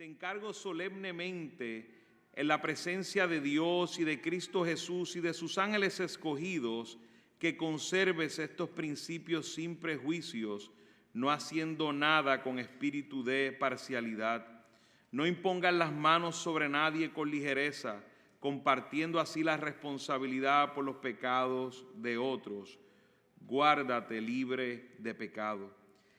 te encargo solemnemente en la presencia de Dios y de Cristo Jesús y de sus ángeles escogidos, que conserves estos principios sin prejuicios, no haciendo nada con espíritu de parcialidad. No impongas las manos sobre nadie con ligereza, compartiendo así la responsabilidad por los pecados de otros. Guárdate libre de pecado.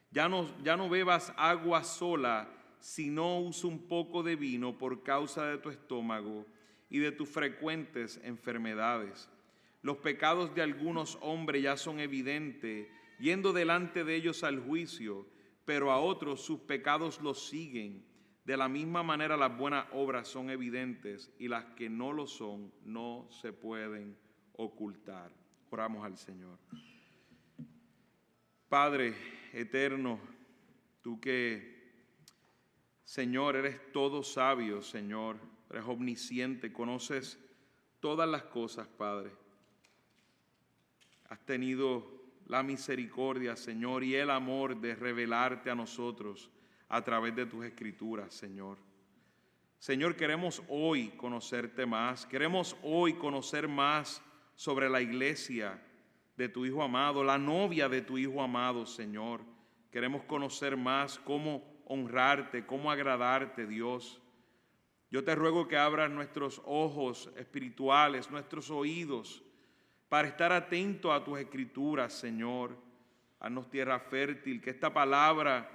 Ya no bebas agua sola, sino usa un poco de vino por causa de tu estómago y de tus frecuentes enfermedades. Los pecados de algunos hombres ya son evidentes, yendo delante de ellos al juicio, pero a otros sus pecados los siguen. De la misma manera las buenas obras son evidentes y las que no lo son no se pueden ocultar. Oramos al Señor. Padre eterno, tú que, Señor, eres todo sabio, Señor, eres omnisciente, conoces todas las cosas, Padre. Has tenido la misericordia, Señor, y el amor de revelarte a nosotros a través de tus escrituras, Señor. Señor, queremos hoy conocerte más, queremos hoy conocer más sobre la iglesia de tu Hijo amado, la novia de tu Hijo amado, Señor. Queremos conocer más cómo honrarte, cómo agradarte, Dios. Yo te ruego que abras nuestros ojos espirituales, nuestros oídos, para estar atentos a tus escrituras, Señor. Haznos tierra fértil, que esta palabra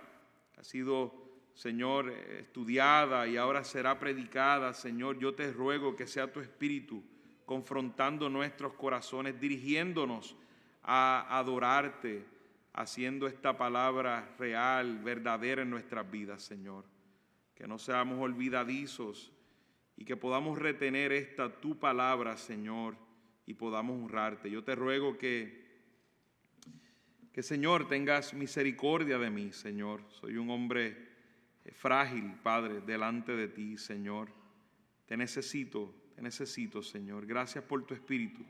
ha sido, Señor, estudiada y ahora será predicada, Señor. Yo te ruego que sea tu Espíritu confrontando nuestros corazones, dirigiéndonos a adorarte, haciendo esta palabra real, verdadera en nuestras vidas, Señor. Que no seamos olvidadizos y que podamos retener esta tu palabra, Señor, y podamos honrarte. Yo te ruego que Señor, tengas misericordia de mí, Señor. Soy un hombre frágil, Padre, delante de ti, Señor. Te necesito, Señor. Gracias por tu Espíritu,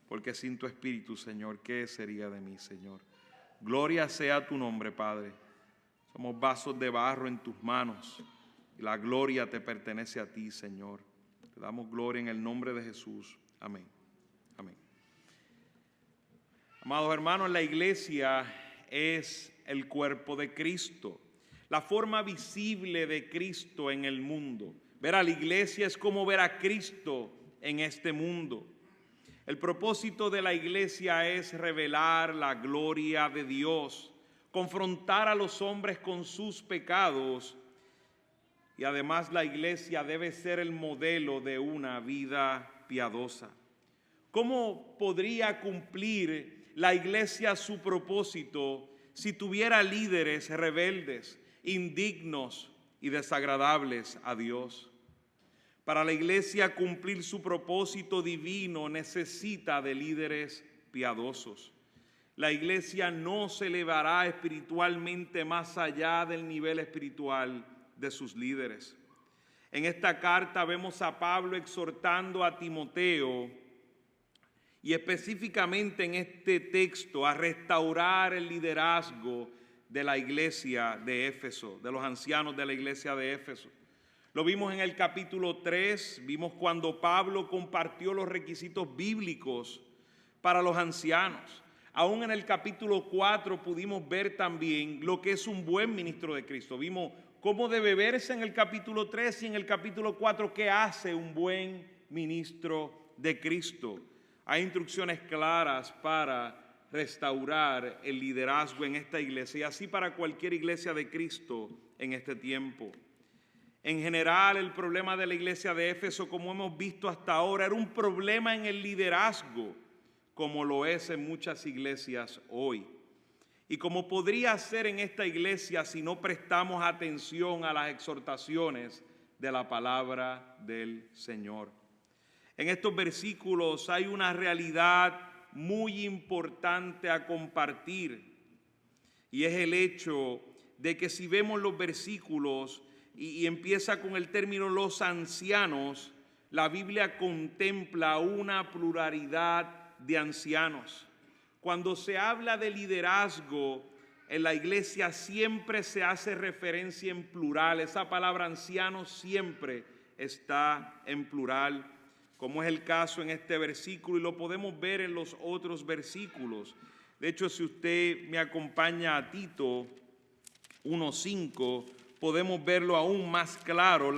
porque sin tu Espíritu, Señor, ¿qué sería de mí, Señor? Gloria sea tu nombre, Padre. Somos vasos de barro en tus manos y la gloria te pertenece a ti, Señor. Te damos gloria en el nombre de Jesús. Amén. Amén. Amados hermanos, la iglesia es el cuerpo de Cristo, la forma visible de Cristo en el mundo. Ver a la iglesia es como ver a Cristo en este mundo. El propósito de la iglesia es revelar la gloria de Dios, confrontar a los hombres con sus pecados, y además la iglesia debe ser el modelo de una vida piadosa. ¿Cómo podría cumplir la iglesia su propósito si tuviera líderes rebeldes, indignos y desagradables a Dios? Para la iglesia cumplir su propósito divino necesita de líderes piadosos. La iglesia no se elevará espiritualmente más allá del nivel espiritual de sus líderes. En esta carta vemos a Pablo exhortando a Timoteo, y específicamente en este texto, a restaurar el liderazgo de la iglesia de Éfeso, de los ancianos de la iglesia de Éfeso. Lo vimos en el capítulo 3, vimos cuando Pablo compartió los requisitos bíblicos para los ancianos. Aún en el capítulo 4 pudimos ver también lo que es un buen ministro de Cristo. Vimos cómo debe verse en el capítulo 3 y en el capítulo 4 qué hace un buen ministro de Cristo. Hay instrucciones claras para restaurar el liderazgo en esta iglesia y así para cualquier iglesia de Cristo en este tiempo. En general, el problema de la iglesia de Éfeso, como hemos visto hasta ahora, era un problema en el liderazgo, como lo es en muchas iglesias hoy. Y como podría ser en esta iglesia si no prestamos atención a las exhortaciones de la palabra del Señor. En estos versículos hay una realidad muy importante a compartir, y es el hecho de que si vemos los versículos y empieza con el término los ancianos, la Biblia contempla una pluralidad de ancianos. Cuando se habla de liderazgo, en la iglesia siempre se hace referencia en plural. Esa palabra anciano siempre está en plural, como es el caso en este versículo, y lo podemos ver en los otros versículos. De hecho, si usted me acompaña a Tito 1:5, podemos verlo aún más claro,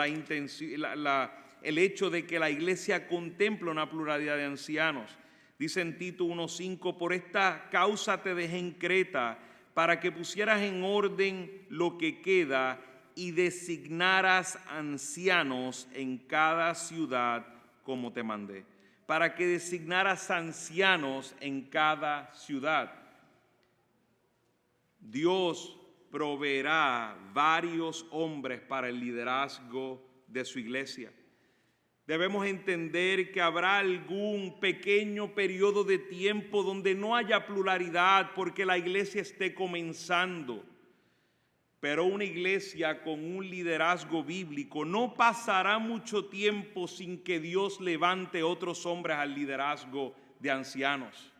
el hecho de que la iglesia contempla una pluralidad de ancianos. Dice en Tito 1:5, por esta causa te dejé en Creta, para que pusieras en orden lo que queda y designaras ancianos en cada ciudad como te mandé. Para que designaras ancianos en cada ciudad. Dios proveerá varios hombres para el liderazgo de su iglesia. Debemos entender que habrá algún pequeño periodo de tiempo donde no haya pluralidad porque la iglesia esté comenzando. Pero una iglesia con un liderazgo bíblico no pasará mucho tiempo sin que Dios levante otros hombres al liderazgo de ancianos.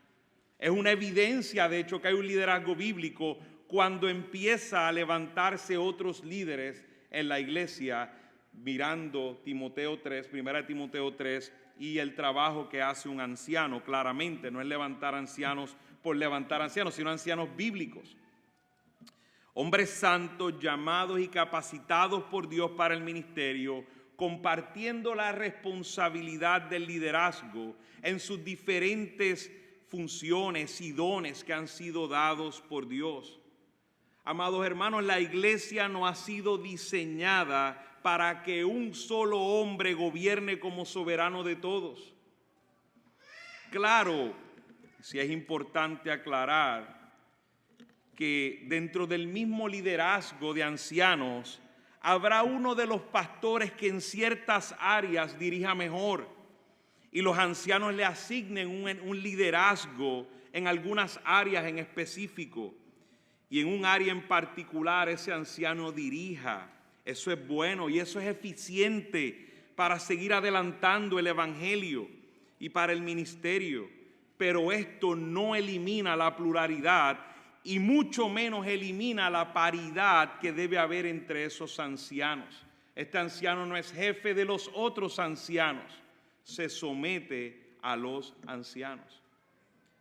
Es una evidencia, de hecho, que hay un liderazgo bíblico cuando empieza a levantarse otros líderes en la iglesia, mirando Timoteo 3, 1 Timoteo 3, y el trabajo que hace un anciano. Claramente no es levantar ancianos por levantar ancianos, sino ancianos bíblicos. Hombres santos llamados y capacitados por Dios para el ministerio, compartiendo la responsabilidad del liderazgo en sus diferentes funciones y dones que han sido dados por Dios. Amados hermanos, la iglesia no ha sido diseñada para que un solo hombre gobierne como soberano de todos. Claro, sí es importante aclarar que dentro del mismo liderazgo de ancianos habrá uno de los pastores que en ciertas áreas dirija mejor y los ancianos le asignen un liderazgo en algunas áreas en específico y en un área en particular ese anciano dirija. Eso es bueno y eso es eficiente para seguir adelantando el evangelio y para el ministerio, pero esto no elimina la pluralidad y mucho menos elimina la paridad que debe haber entre esos ancianos. Este anciano no es jefe de los otros ancianos, se somete a los ancianos.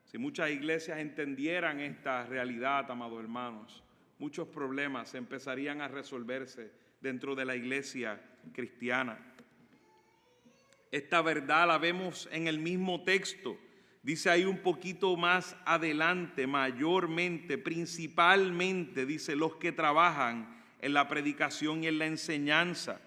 Si muchas iglesias entendieran esta realidad, amados hermanos, muchos problemas empezarían a resolverse dentro de la iglesia cristiana. Esta verdad la vemos en el mismo texto. Dice ahí un poquito más adelante, mayormente, principalmente, dice, los que trabajan en la predicación y en la enseñanza.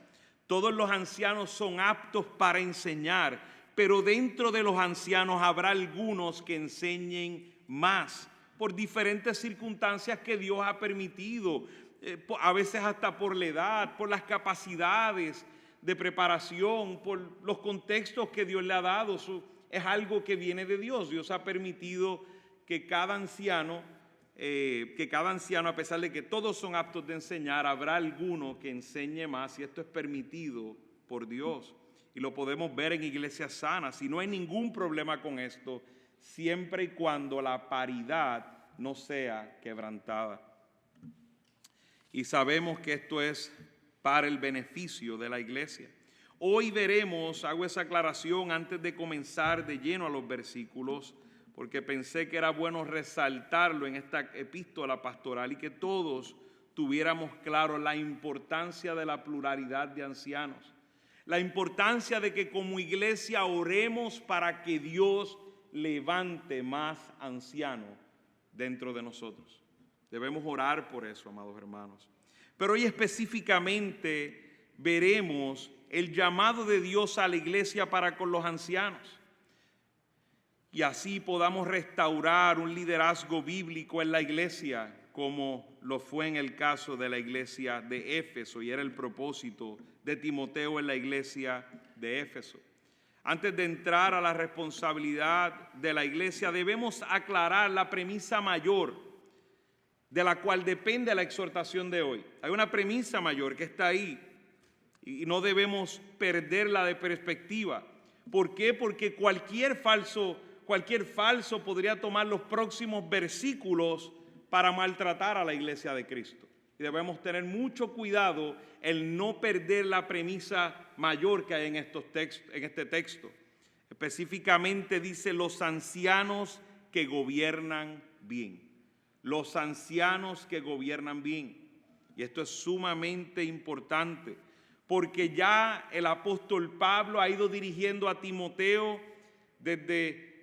Todos los ancianos son aptos para enseñar, pero dentro de los ancianos habrá algunos que enseñen más por diferentes circunstancias que Dios ha permitido, a veces hasta por la edad, por las capacidades de preparación, por los contextos que Dios le ha dado. Es algo que viene de Dios. Dios ha permitido que cada anciano, a pesar de que todos son aptos de enseñar, habrá alguno que enseñe más, y esto es permitido por Dios. Y lo podemos ver en iglesias sanas, y no hay ningún problema con esto, siempre y cuando la paridad no sea quebrantada. Y sabemos que esto es para el beneficio de la iglesia. Hoy veremos, hago esa aclaración antes de comenzar de lleno a los versículos, porque pensé que era bueno resaltarlo en esta epístola pastoral y que todos tuviéramos claro la importancia de la pluralidad de ancianos, la importancia de que como iglesia oremos para que Dios levante más ancianos dentro de nosotros. Debemos orar por eso, amados hermanos. Pero hoy específicamente veremos el llamado de Dios a la iglesia para con los ancianos. Y así podamos restaurar un liderazgo bíblico en la iglesia, como lo fue en el caso de la iglesia de Éfeso, y era el propósito de Timoteo en la iglesia de Éfeso. Antes de entrar a la responsabilidad de la iglesia, debemos aclarar la premisa mayor de la cual depende la exhortación de hoy. Hay una premisa mayor que está ahí y no debemos perderla de perspectiva. ¿Por qué? Porque cualquier falso podría tomar los próximos versículos para maltratar a la iglesia de Cristo. Y debemos tener mucho cuidado el no perder la premisa mayor que hay en este texto. Específicamente dice los ancianos que gobiernan bien. Los ancianos que gobiernan bien. Y esto es sumamente importante, porque ya el apóstol Pablo ha ido dirigiendo a Timoteo desde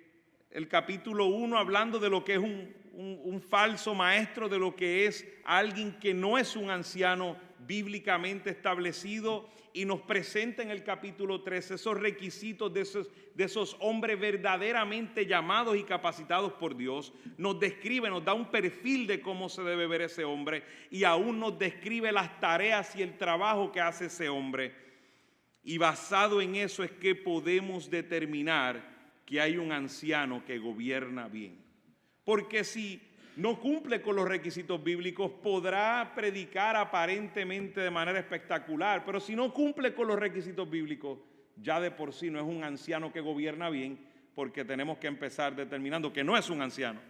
el capítulo 1, hablando de lo que es un falso maestro, de lo que es alguien que no es un anciano bíblicamente establecido, y nos presenta en el capítulo 3 esos requisitos de esos hombres verdaderamente llamados y capacitados por Dios. Nos describe, nos da un perfil de cómo se debe ver ese hombre, y aún nos describe las tareas y el trabajo que hace ese hombre. Y basado en eso es que podemos determinar que hay un anciano que gobierna bien. Porque si no cumple con los requisitos bíblicos, podrá predicar aparentemente de manera espectacular, pero si no cumple con los requisitos bíblicos, ya de por sí no es un anciano que gobierna bien, porque tenemos que empezar determinando que no es un anciano.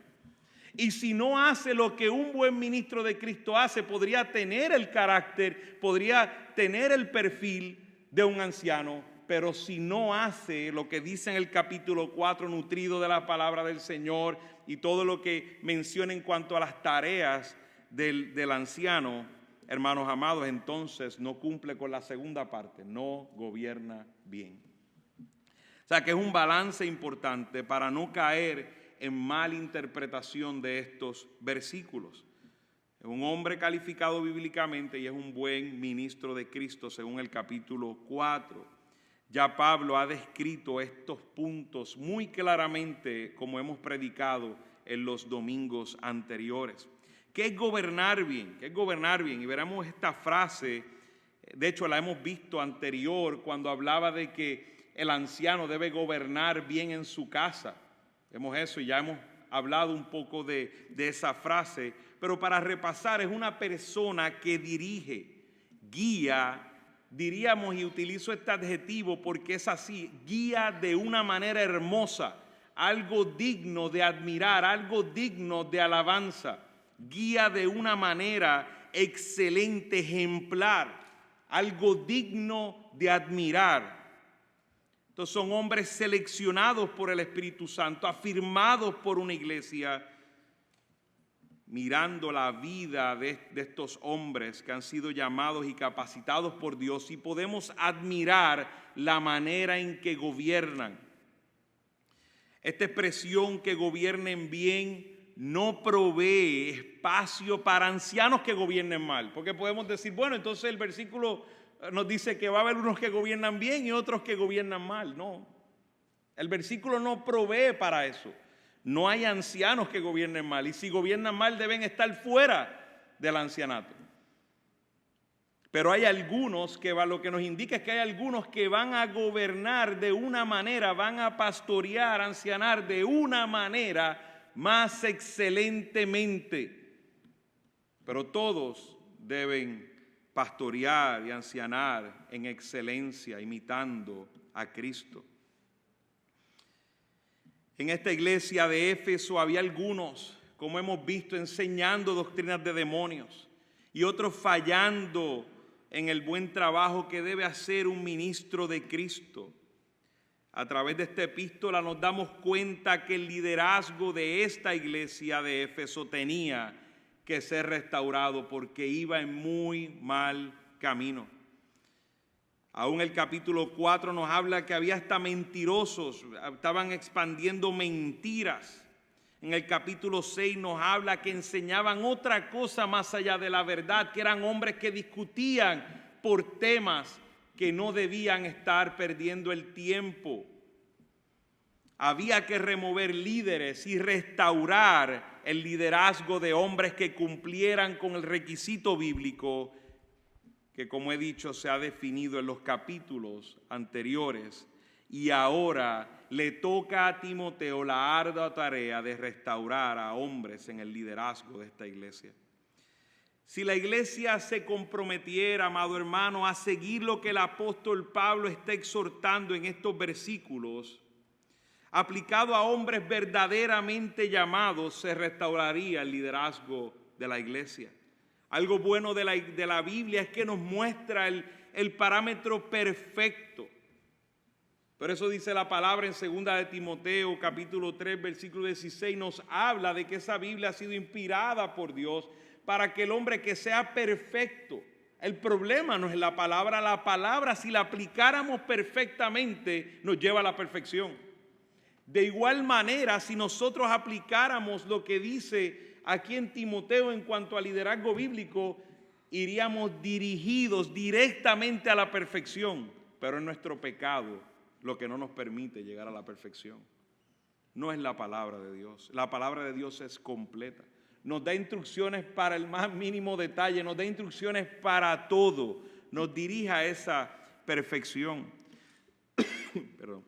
Y si no hace lo que un buen ministro de Cristo hace, podría tener el carácter, podría tener el perfil de un anciano, pero si no hace lo que dice en el capítulo 4, nutrido de la palabra del Señor y todo lo que menciona en cuanto a las tareas del anciano, hermanos amados, entonces no cumple con la segunda parte, no gobierna bien. O sea que es un balance importante para no caer en mala interpretación de estos versículos. Es un hombre calificado bíblicamente y es un buen ministro de Cristo según el capítulo 4. Ya Pablo ha descrito estos puntos muy claramente, como hemos predicado en los domingos anteriores. ¿Qué es gobernar bien? ¿Qué es gobernar bien? Y veremos esta frase, de hecho la hemos visto anterior cuando hablaba de que el anciano debe gobernar bien en su casa. Vemos eso y ya hemos hablado un poco de esa frase, pero para repasar, es una persona que dirige, guía, diríamos, y utilizo este adjetivo porque es así, guía de una manera hermosa, algo digno de admirar, algo digno de alabanza, guía de una manera excelente, ejemplar, algo digno de admirar. Entonces son hombres seleccionados por el Espíritu Santo, afirmados por una iglesia, mirando la vida de estos hombres que han sido llamados y capacitados por Dios, y podemos admirar la manera en que gobiernan. Esta expresión, que gobiernen bien, no provee espacio para ancianos que gobiernen mal, porque podemos decir, bueno, entonces el versículo nos dice que va a haber unos que gobiernan bien y otros que gobiernan mal. No, el versículo no provee para eso. No hay ancianos que gobiernen mal, y si gobiernan mal deben estar fuera del ancianato. Pero hay algunos que lo que nos indica es que hay algunos que van a gobernar de una manera, van a pastorear, ancianar de una manera más excelentemente. Pero todos deben pastorear y ancianar en excelencia, imitando a Cristo. En esta iglesia de Éfeso había algunos, como hemos visto, enseñando doctrinas de demonios y otros fallando en el buen trabajo que debe hacer un ministro de Cristo. A través de esta epístola nos damos cuenta que el liderazgo de esta iglesia de Éfeso tenía que ser restaurado porque iba en muy mal camino. Aún el capítulo 4 nos habla que había hasta mentirosos, estaban expandiendo mentiras. En el capítulo 6 nos habla que enseñaban otra cosa más allá de la verdad, que eran hombres que discutían por temas que no debían estar perdiendo el tiempo. Había que remover líderes y restaurar el liderazgo de hombres que cumplieran con el requisito bíblico que, como he dicho, se ha definido en los capítulos anteriores, y ahora le toca a Timoteo la ardua tarea de restaurar a hombres en el liderazgo de esta iglesia. Si la iglesia se comprometiera, amado hermano, a seguir lo que el apóstol Pablo está exhortando en estos versículos, aplicado a hombres verdaderamente llamados, se restauraría el liderazgo de la iglesia. Algo bueno de la Biblia es que nos muestra el parámetro perfecto. Por eso dice la palabra en 2 de Timoteo, capítulo 3, versículo 16, nos habla de que esa Biblia ha sido inspirada por Dios para que el hombre que sea perfecto. El problema no es la palabra si la aplicáramos perfectamente nos lleva a la perfección. De igual manera, si nosotros aplicáramos lo que dice aquí en Timoteo en cuanto al liderazgo bíblico, iríamos dirigidos directamente a la perfección, pero es nuestro pecado lo que no nos permite llegar a la perfección. No es la palabra de Dios. La palabra de Dios es completa. Nos da instrucciones para el más mínimo detalle, nos da instrucciones para todo, nos dirige a esa perfección. Perdón.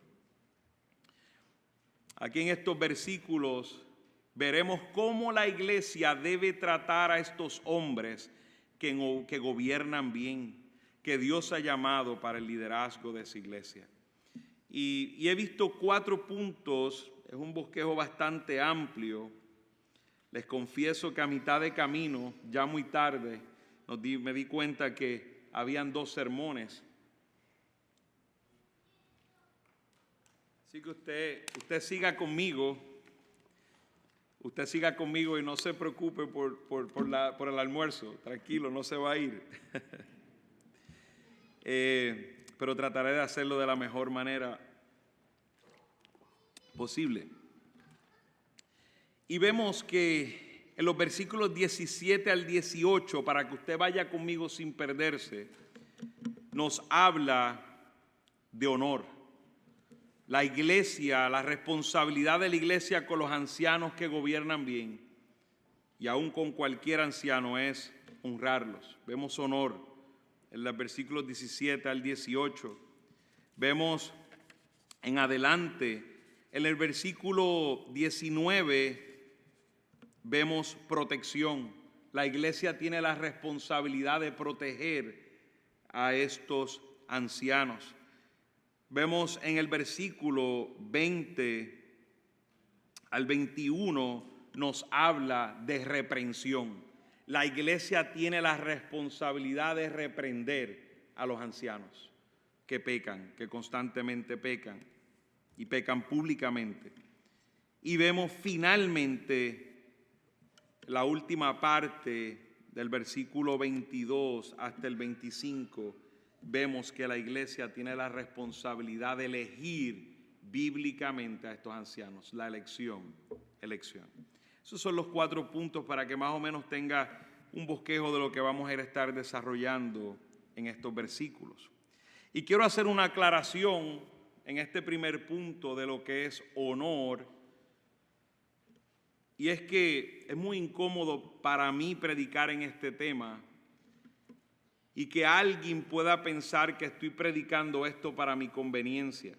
Aquí en estos versículos veremos cómo la iglesia debe tratar a estos hombres que gobiernan bien, que Dios ha llamado para el liderazgo de esa iglesia. Y he visto 4 puntos, es un bosquejo bastante amplio. Les confieso que a mitad de camino, ya muy tarde, me di cuenta que habían 2 sermones. Así que usted siga conmigo. Usted siga conmigo y no se preocupe por el almuerzo. Tranquilo, no se va a ir. Pero trataré de hacerlo de la mejor manera posible. Y vemos que en los versículos 17 al 18, para que usted vaya conmigo sin perderse, nos habla de honor. La iglesia, la responsabilidad de la iglesia con los ancianos que gobiernan bien, y aún con cualquier anciano, es honrarlos. Vemos honor en los versículos 17 al 18. Vemos en adelante, en el versículo 19, vemos protección. La iglesia tiene la responsabilidad de proteger a estos ancianos. Vemos en el versículo 20 al 21, nos habla de reprensión. La iglesia tiene la responsabilidad de reprender a los ancianos que pecan, que constantemente pecan y pecan públicamente. Y vemos finalmente la última parte del versículo 22 hasta el 25, vemos que la iglesia tiene la responsabilidad de elegir bíblicamente a estos ancianos, la elección. Esos son los 4 puntos para que más o menos tenga un bosquejo de lo que vamos a estar desarrollando en estos versículos. Y quiero hacer una aclaración en este primer punto de lo que es honor. Y es que es muy incómodo para mí predicar en este tema y que alguien pueda pensar que estoy predicando esto para mi conveniencia.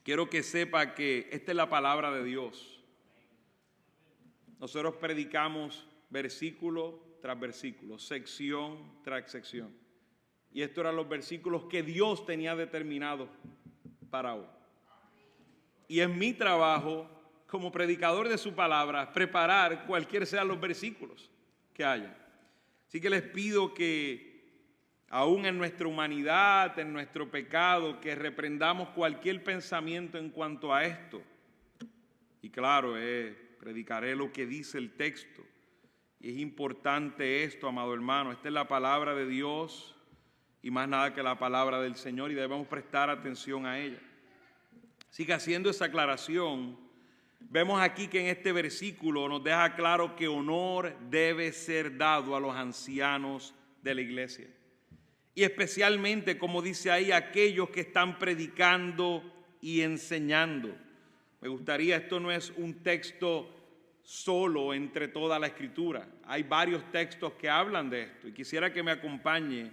Quiero que sepa que esta es la palabra de Dios. Nosotros predicamos versículo tras versículo, sección tras sección. Y estos eran los versículos que Dios tenía determinados para hoy. Y es mi trabajo como predicador de su palabra preparar cualquier sean los versículos que haya. Así que les pido que aún en nuestra humanidad, en nuestro pecado, que reprendamos cualquier pensamiento en cuanto a esto. Y claro, predicaré lo que dice el texto. Y es importante esto, amado hermano. Esta es la palabra de Dios y más nada que la palabra del Señor, y debemos prestar atención a ella. Así que haciendo esa aclaración, vemos aquí que en este versículo nos deja claro que honor debe ser dado a los ancianos de la iglesia. Y especialmente, como dice ahí, aquellos que están predicando y enseñando. Me gustaría, esto no es un texto solo entre toda la Escritura. Hay varios textos que hablan de esto. Y quisiera que me acompañe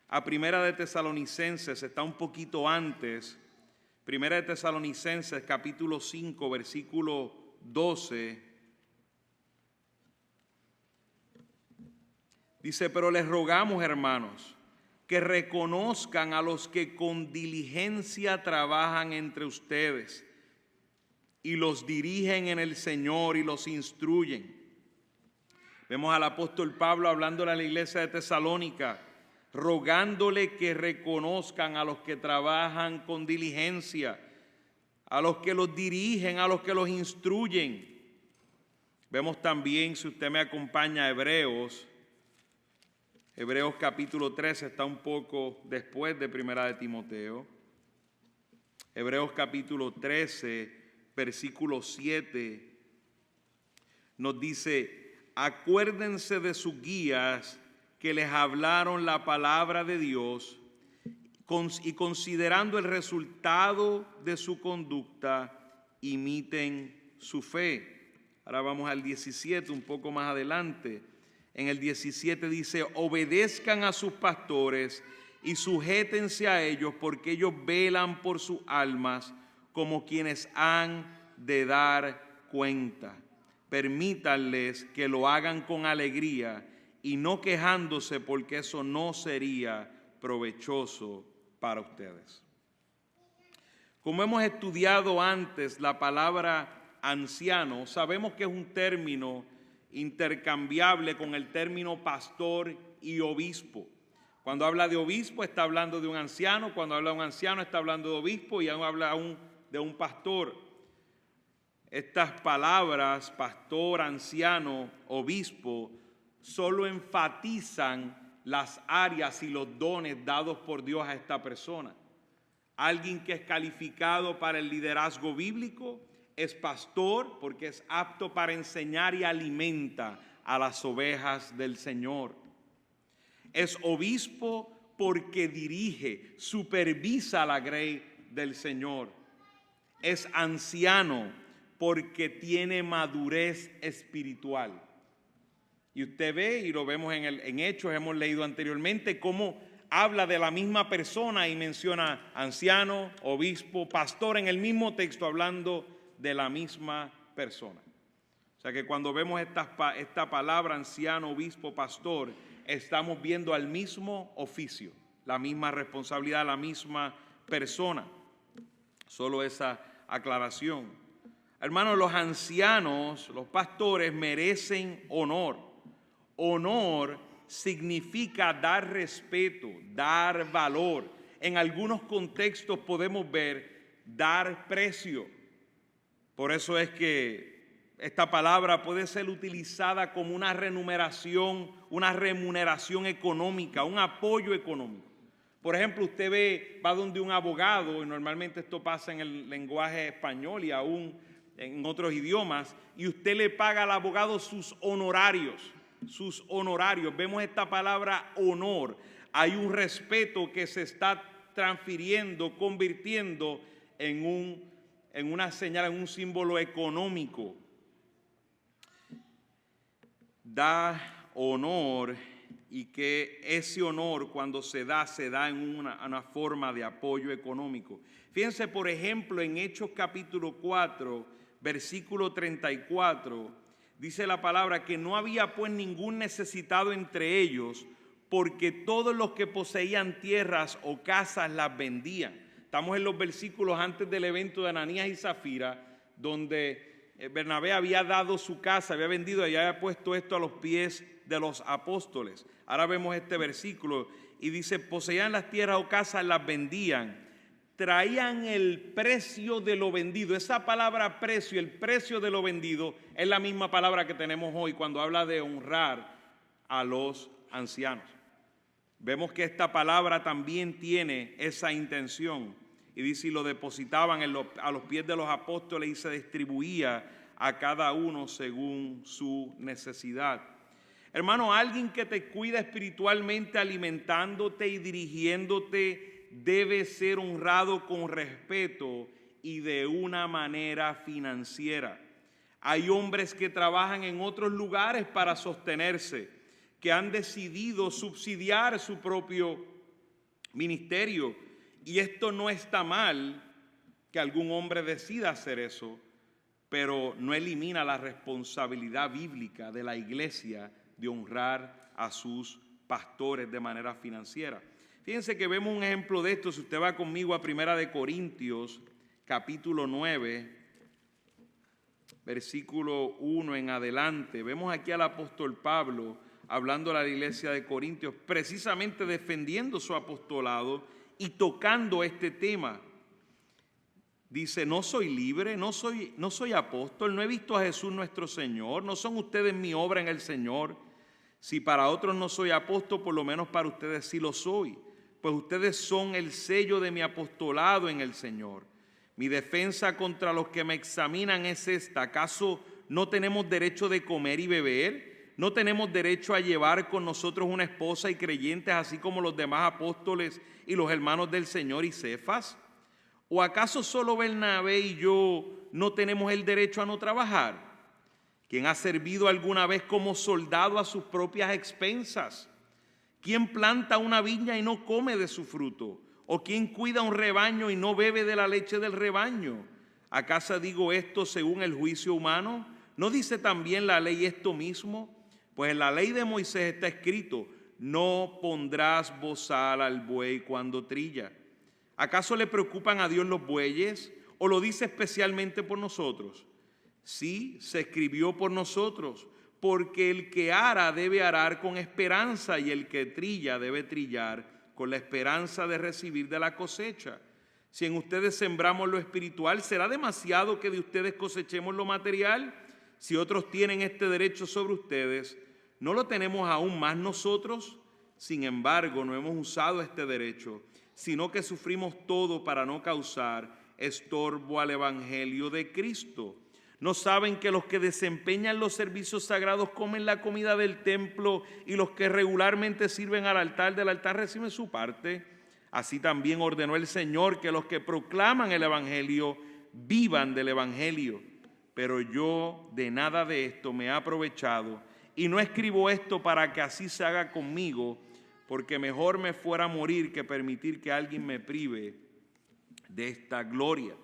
a Primera de Tesalonicenses, está un poquito antes. Primera de Tesalonicenses, capítulo 5, versículo 12. Dice, pero les rogamos, hermanos, que que reconozcan a los que con diligencia trabajan entre ustedes y los dirigen en el Señor y los instruyen. Vemos al apóstol Pablo hablándole a la iglesia de Tesalónica, rogándole que reconozcan a los que trabajan con diligencia, a los que los dirigen, a los que los instruyen. Vemos también, si usted me acompaña, a Hebreos capítulo 13, está un poco después de Primera de Timoteo. Hebreos capítulo 13, versículo 7, nos dice: acuérdense de sus guías que les hablaron la palabra de Dios y considerando el resultado de su conducta, imiten su fe. Ahora vamos al 17, un poco más adelante. En el 17 dice: obedezcan a sus pastores y sujétense a ellos, porque ellos velan por sus almas como quienes han de dar cuenta. Permítanles que lo hagan con alegría y no quejándose, porque eso no sería provechoso para ustedes. Como hemos estudiado antes la palabra anciano, sabemos que es un término intercambiable con el término pastor y obispo. Cuando habla de obispo está hablando de un anciano, cuando habla de un anciano está hablando de obispo y habla de un pastor. Estas palabras, pastor, anciano, obispo, solo enfatizan las áreas y los dones dados por Dios a esta persona. Alguien que es calificado para el liderazgo bíblico es pastor porque es apto para enseñar y alimenta a las ovejas del Señor. Es obispo porque dirige, supervisa la grey del Señor. Es anciano porque tiene madurez espiritual. Y usted ve, y lo vemos en Hechos, hemos leído anteriormente, cómo habla de la misma persona y menciona anciano, obispo, pastor en el mismo texto, hablando de la misma persona. O sea que cuando vemos esta palabra anciano, obispo, pastor, estamos viendo al mismo oficio, la misma responsabilidad, la misma persona. Solo esa aclaración. Hermanos, los ancianos, los pastores merecen honor. Honor significa dar respeto, dar valor. En algunos contextos podemos ver dar precio. Por eso es que esta palabra puede ser utilizada como una remuneración económica, un apoyo económico. Por ejemplo, usted va donde un abogado, y normalmente esto pasa en el lenguaje español y aún en otros idiomas, y usted le paga al abogado sus honorarios. Vemos esta palabra honor. Hay un respeto que se está transfiriendo, convirtiendo en una señal, en un símbolo económico. Da honor, y que ese honor, cuando se da en una forma de apoyo económico. Fíjense, por ejemplo, en Hechos capítulo 4, versículo 34, dice la palabra que no había pues ningún necesitado entre ellos, porque todos los que poseían tierras o casas las vendían. Estamos en los versículos antes del evento de Ananías y Zafira, donde Bernabé había dado su casa, había vendido y había puesto esto a los pies de los apóstoles. Ahora vemos este versículo y dice: poseían las tierras o casas, las vendían, traían el precio de lo vendido. Esa palabra precio, el precio de lo vendido, es la misma palabra que tenemos hoy cuando habla de honrar a los ancianos. Vemos que esta palabra también tiene esa intención. Y dice: y lo depositaban a los pies de los apóstoles y se distribuía a cada uno según su necesidad. Hermano, alguien que te cuida espiritualmente, alimentándote y dirigiéndote, debe ser honrado con respeto y de una manera financiera. Hay hombres que trabajan en otros lugares para sostenerse, que han decidido subsidiar su propio ministerio. Y esto no está mal, que algún hombre decida hacer eso, pero no elimina la responsabilidad bíblica de la iglesia de honrar a sus pastores de manera financiera. Fíjense que vemos un ejemplo de esto. Si usted va conmigo a Primera de Corintios, capítulo 9, versículo 1 en adelante. Vemos aquí al apóstol Pablo hablando a la iglesia de Corintios, precisamente defendiendo su apostolado y tocando este tema. Dice, no soy libre, no soy apóstol, no he visto a Jesús nuestro Señor, no son ustedes mi obra en el Señor. Si para otros no soy apóstol, por lo menos para ustedes sí lo soy, pues ustedes son el sello de mi apostolado en el Señor. Mi defensa contra los que me examinan es esta: ¿acaso no tenemos derecho de comer y beber? ¿No tenemos derecho a llevar con nosotros una esposa y creyentes, así como los demás apóstoles y los hermanos del Señor y Cefas? ¿O acaso solo Bernabé y yo no tenemos el derecho a no trabajar? ¿Quién ha servido alguna vez como soldado a sus propias expensas? ¿Quién planta una viña y no come de su fruto? ¿O quién cuida un rebaño y no bebe de la leche del rebaño? ¿Acaso digo esto según el juicio humano? ¿No dice también la ley esto mismo? Pues en la ley de Moisés está escrito: no pondrás bozal al buey cuando trilla. ¿Acaso le preocupan a Dios los bueyes? ¿O lo dice especialmente por nosotros? Sí, se escribió por nosotros, porque el que ara debe arar con esperanza, y el que trilla debe trillar con la esperanza de recibir de la cosecha. Si en ustedes sembramos lo espiritual, ¿será demasiado que de ustedes cosechemos lo material? Si otros tienen este derecho sobre ustedes, ¿no lo tenemos aún más nosotros? Sin embargo, no hemos usado este derecho, sino que sufrimos todo para no causar estorbo al evangelio de Cristo. ¿No saben que los que desempeñan los servicios sagrados comen la comida del templo, y los que regularmente sirven al altar del altar reciben su parte? Así también ordenó el Señor que los que proclaman el evangelio vivan del evangelio. Pero yo de nada de esto me he aprovechado, y no escribo esto para que así se haga conmigo, porque mejor me fuera morir que permitir que alguien me prive de esta gloria.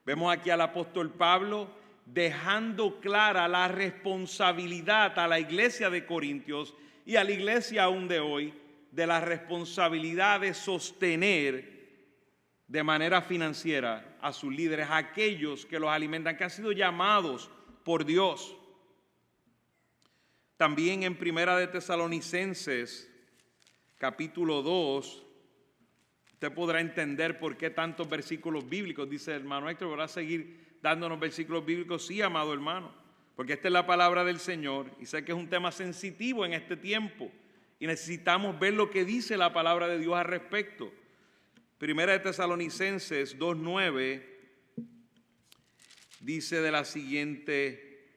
Vemos aquí al apóstol Pablo dejando clara la responsabilidad a la iglesia de Corintios y a la iglesia aún de hoy, de la responsabilidad de sostener de manera financiera a sus líderes, a aquellos que los alimentan, que han sido llamados por Dios. También en Primera de Tesalonicenses, capítulo 2, usted podrá entender por qué tantos versículos bíblicos. Dice el hermano Héctor, ¿podrá seguir dándonos versículos bíblicos? Sí, amado hermano, porque esta es la palabra del Señor, y sé que es un tema sensitivo en este tiempo, y necesitamos ver lo que dice la palabra de Dios al respecto. Primera de Tesalonicenses 2:9 dice de la siguiente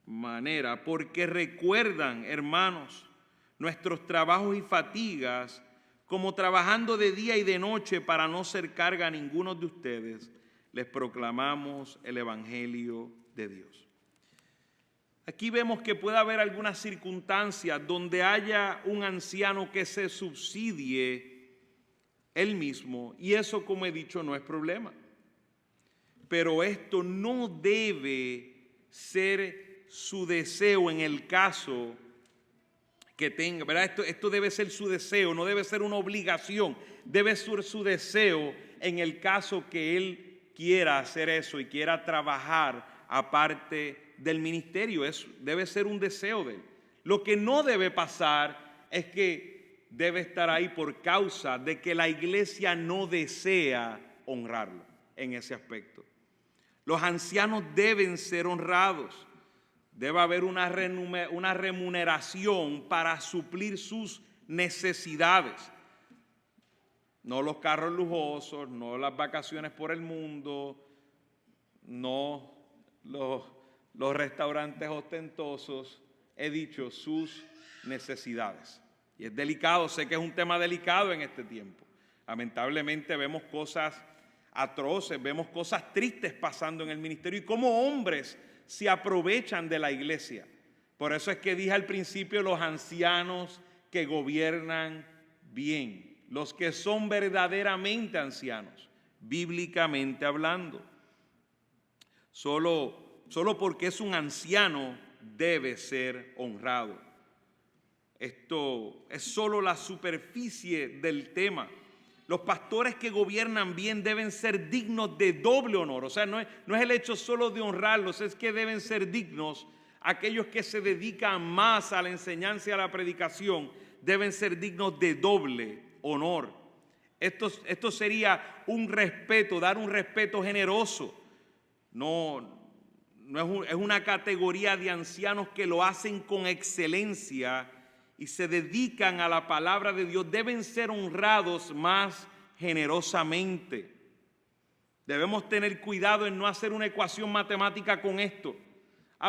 manera: porque recuerdan, hermanos, nuestros trabajos y fatigas, como trabajando de día y de noche para no ser carga a ninguno de ustedes, les proclamamos el evangelio de Dios. Aquí vemos que puede haber algunas circunstancias donde haya un anciano que se subsidie él mismo, y eso, como he dicho, no es problema. Pero esto no debe ser su deseo en el caso que tenga, ¿verdad? Esto debe ser su deseo, no debe ser una obligación, debe ser su deseo en el caso que él quiera hacer eso y quiera trabajar aparte del ministerio. Debe ser un deseo de él. Lo que no debe pasar es que debe estar ahí por causa de que la iglesia no desea honrarlo en ese aspecto. Los ancianos deben ser honrados. Debe haber una remuneración para suplir sus necesidades. No los carros lujosos, no las vacaciones por el mundo, no los restaurantes ostentosos. He dicho sus necesidades. Y es delicado, sé que es un tema delicado en este tiempo. Lamentablemente vemos cosas atroces, vemos cosas tristes pasando en el ministerio, y cómo hombres se aprovechan de la iglesia. Por eso es que dije al principio, los ancianos que gobiernan bien, los que son verdaderamente ancianos, bíblicamente hablando. Solo porque es un anciano debe ser honrado. Esto es solo la superficie del tema. Los pastores que gobiernan bien deben ser dignos de doble honor. O sea, no es el hecho solo de honrarlos, es que deben ser dignos. Aquellos que se dedican más a la enseñanza y a la predicación deben ser dignos de doble honor. Esto sería un respeto, dar un respeto generoso. Es una categoría de ancianos que lo hacen con excelencia y se dedican a la palabra de Dios. Deben ser honrados más generosamente. Debemos tener cuidado en no hacer una ecuación matemática con esto.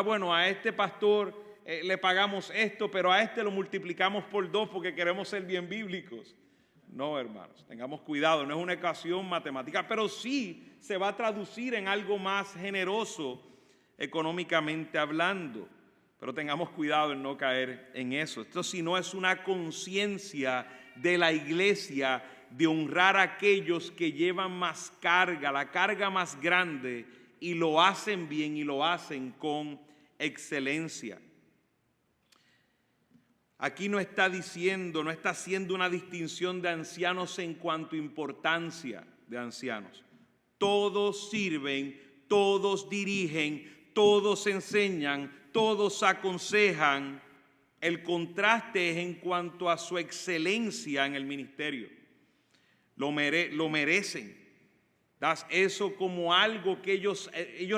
Bueno, a este pastor le pagamos esto, pero a este lo multiplicamos por 2 porque queremos ser bien bíblicos. No, hermanos, tengamos cuidado, no es una ecuación matemática, pero sí se va a traducir en algo más generoso económicamente hablando. Pero tengamos cuidado en no caer en eso. Esto si no es una conciencia de la iglesia de honrar a aquellos que llevan más carga, la carga más grande, y lo hacen bien y lo hacen con excelencia. Aquí no está haciendo una distinción de ancianos en cuanto a importancia de ancianos. Todos sirven, todos dirigen, todos enseñan, todos aconsejan. El contraste es en cuanto a su excelencia en el ministerio. Lo merecen. Das eso como algo que ellos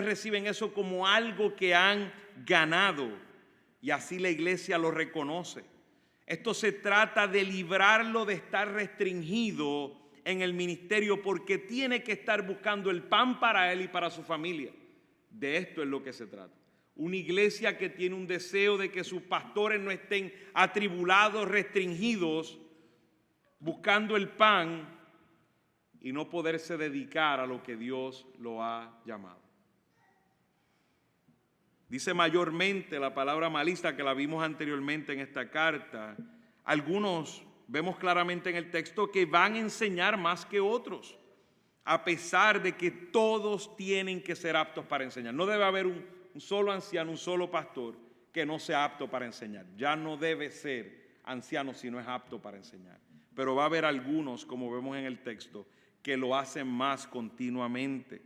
reciben eso como algo que han ganado, y así la iglesia lo reconoce. Esto se trata de librarlo de estar restringido en el ministerio, porque tiene que estar buscando el pan para él y para su familia. De esto es lo que se trata. Una iglesia que tiene un deseo de que sus pastores no estén atribulados, restringidos, buscando el pan y no poderse dedicar a lo que Dios lo ha llamado. Dice mayormente la palabra malista, que la vimos anteriormente en esta carta. Algunos vemos claramente en el texto que van a enseñar más que otros, a pesar de que todos tienen que ser aptos para enseñar. No debe haber un solo anciano, un solo pastor que no sea apto para enseñar. Ya no debe ser anciano si no es apto para enseñar. Pero va a haber algunos, como vemos en el texto, que lo hacen más continuamente.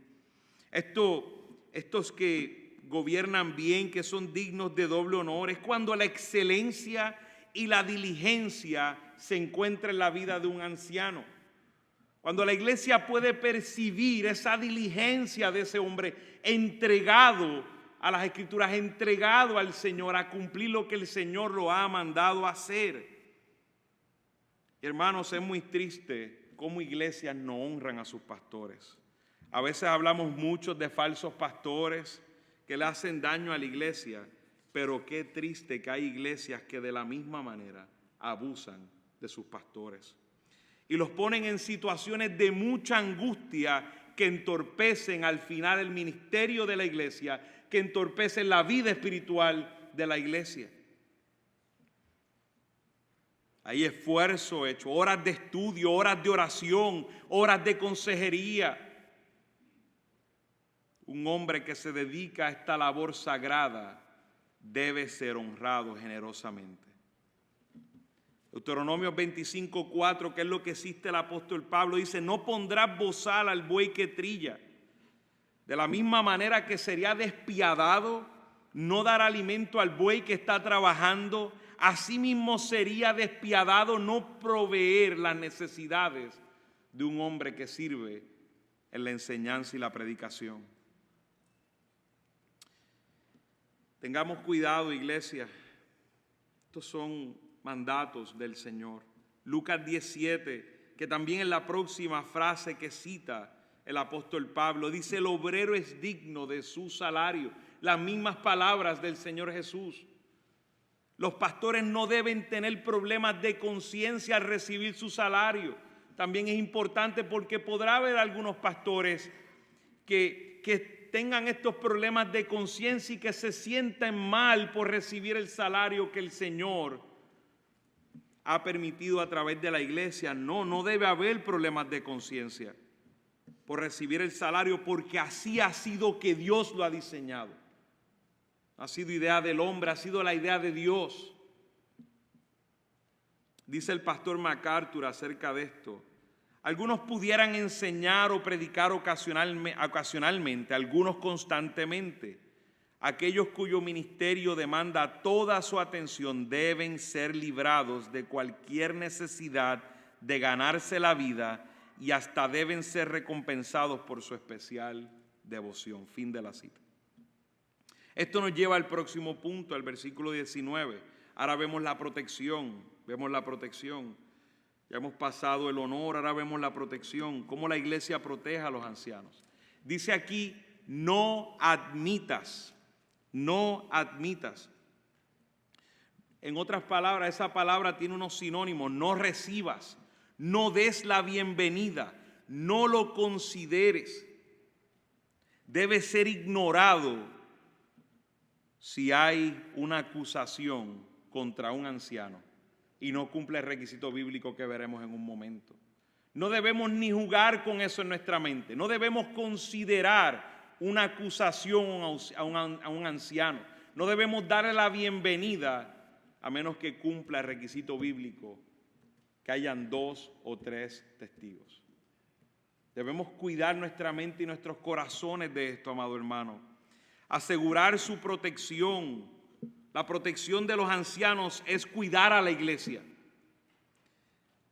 Estos que gobiernan bien, que son dignos de doble honor, es cuando la excelencia y la diligencia se encuentran en la vida de un anciano. Cuando la iglesia puede percibir esa diligencia de ese hombre entregado a las Escrituras, entregado al Señor, a cumplir lo que el Señor lo ha mandado a hacer. Hermanos, es muy triste cómo iglesias no honran a sus pastores. A veces hablamos mucho de falsos pastores que le hacen daño a la iglesia, pero qué triste que hay iglesias que de la misma manera abusan de sus pastores y los ponen en situaciones de mucha angustia que entorpecen al final el ministerio de la iglesia, que entorpecen la vida espiritual de la iglesia. Hay esfuerzo hecho, horas de estudio, horas de oración, horas de consejería. Un hombre que se dedica a esta labor sagrada debe ser honrado generosamente. Deuteronomio 25:4, que es lo que existe el apóstol Pablo, dice: no pondrás bozal al buey que trilla. De la misma manera que sería despiadado no dar alimento al buey que está trabajando, asimismo sería despiadado no proveer las necesidades de un hombre que sirve en la enseñanza y la predicación. Tengamos cuidado, iglesia. Estos son mandatos del Señor. Lucas 17, que también es la próxima frase que cita el apóstol Pablo, dice: el obrero es digno de su salario. Las mismas palabras del Señor Jesús. Los pastores no deben tener problemas de conciencia al recibir su salario. También es importante porque podrá haber algunos pastores que tengan estos problemas de conciencia y que se sientan mal por recibir el salario que el Señor ha permitido a través de la iglesia. No debe haber problemas de conciencia por recibir el salario, porque así ha sido que Dios lo ha diseñado. No ha sido idea del hombre, ha sido la idea de Dios. dice el pastor MacArthur acerca de esto, algunos pudieran enseñar o predicar ocasionalmente, algunos constantemente. Aquellos cuyo ministerio demanda toda su atención deben ser librados de cualquier necesidad de ganarse la vida y hasta deben ser recompensados por su especial devoción. Fin de la cita. Esto nos lleva al próximo punto, al versículo 19. Ahora vemos la protección, Ya hemos pasado el honor, ahora vemos la protección, cómo la iglesia protege a los ancianos. Dice aquí, no admitas. En otras palabras, esa palabra tiene unos sinónimos: no recibas, no des la bienvenida, no lo consideres. Debe ser ignorado si hay una acusación contra un anciano y no cumple el requisito bíblico que veremos en un momento. No debemos ni jugar con eso en nuestra mente. No debemos considerar una acusación a un anciano. No debemos darle la bienvenida a menos que cumpla el requisito bíblico, que hayan 2 o 3 testigos. Debemos cuidar nuestra mente y nuestros corazones de esto, amado hermano. Asegurar su protección. La protección de los ancianos es cuidar a la iglesia.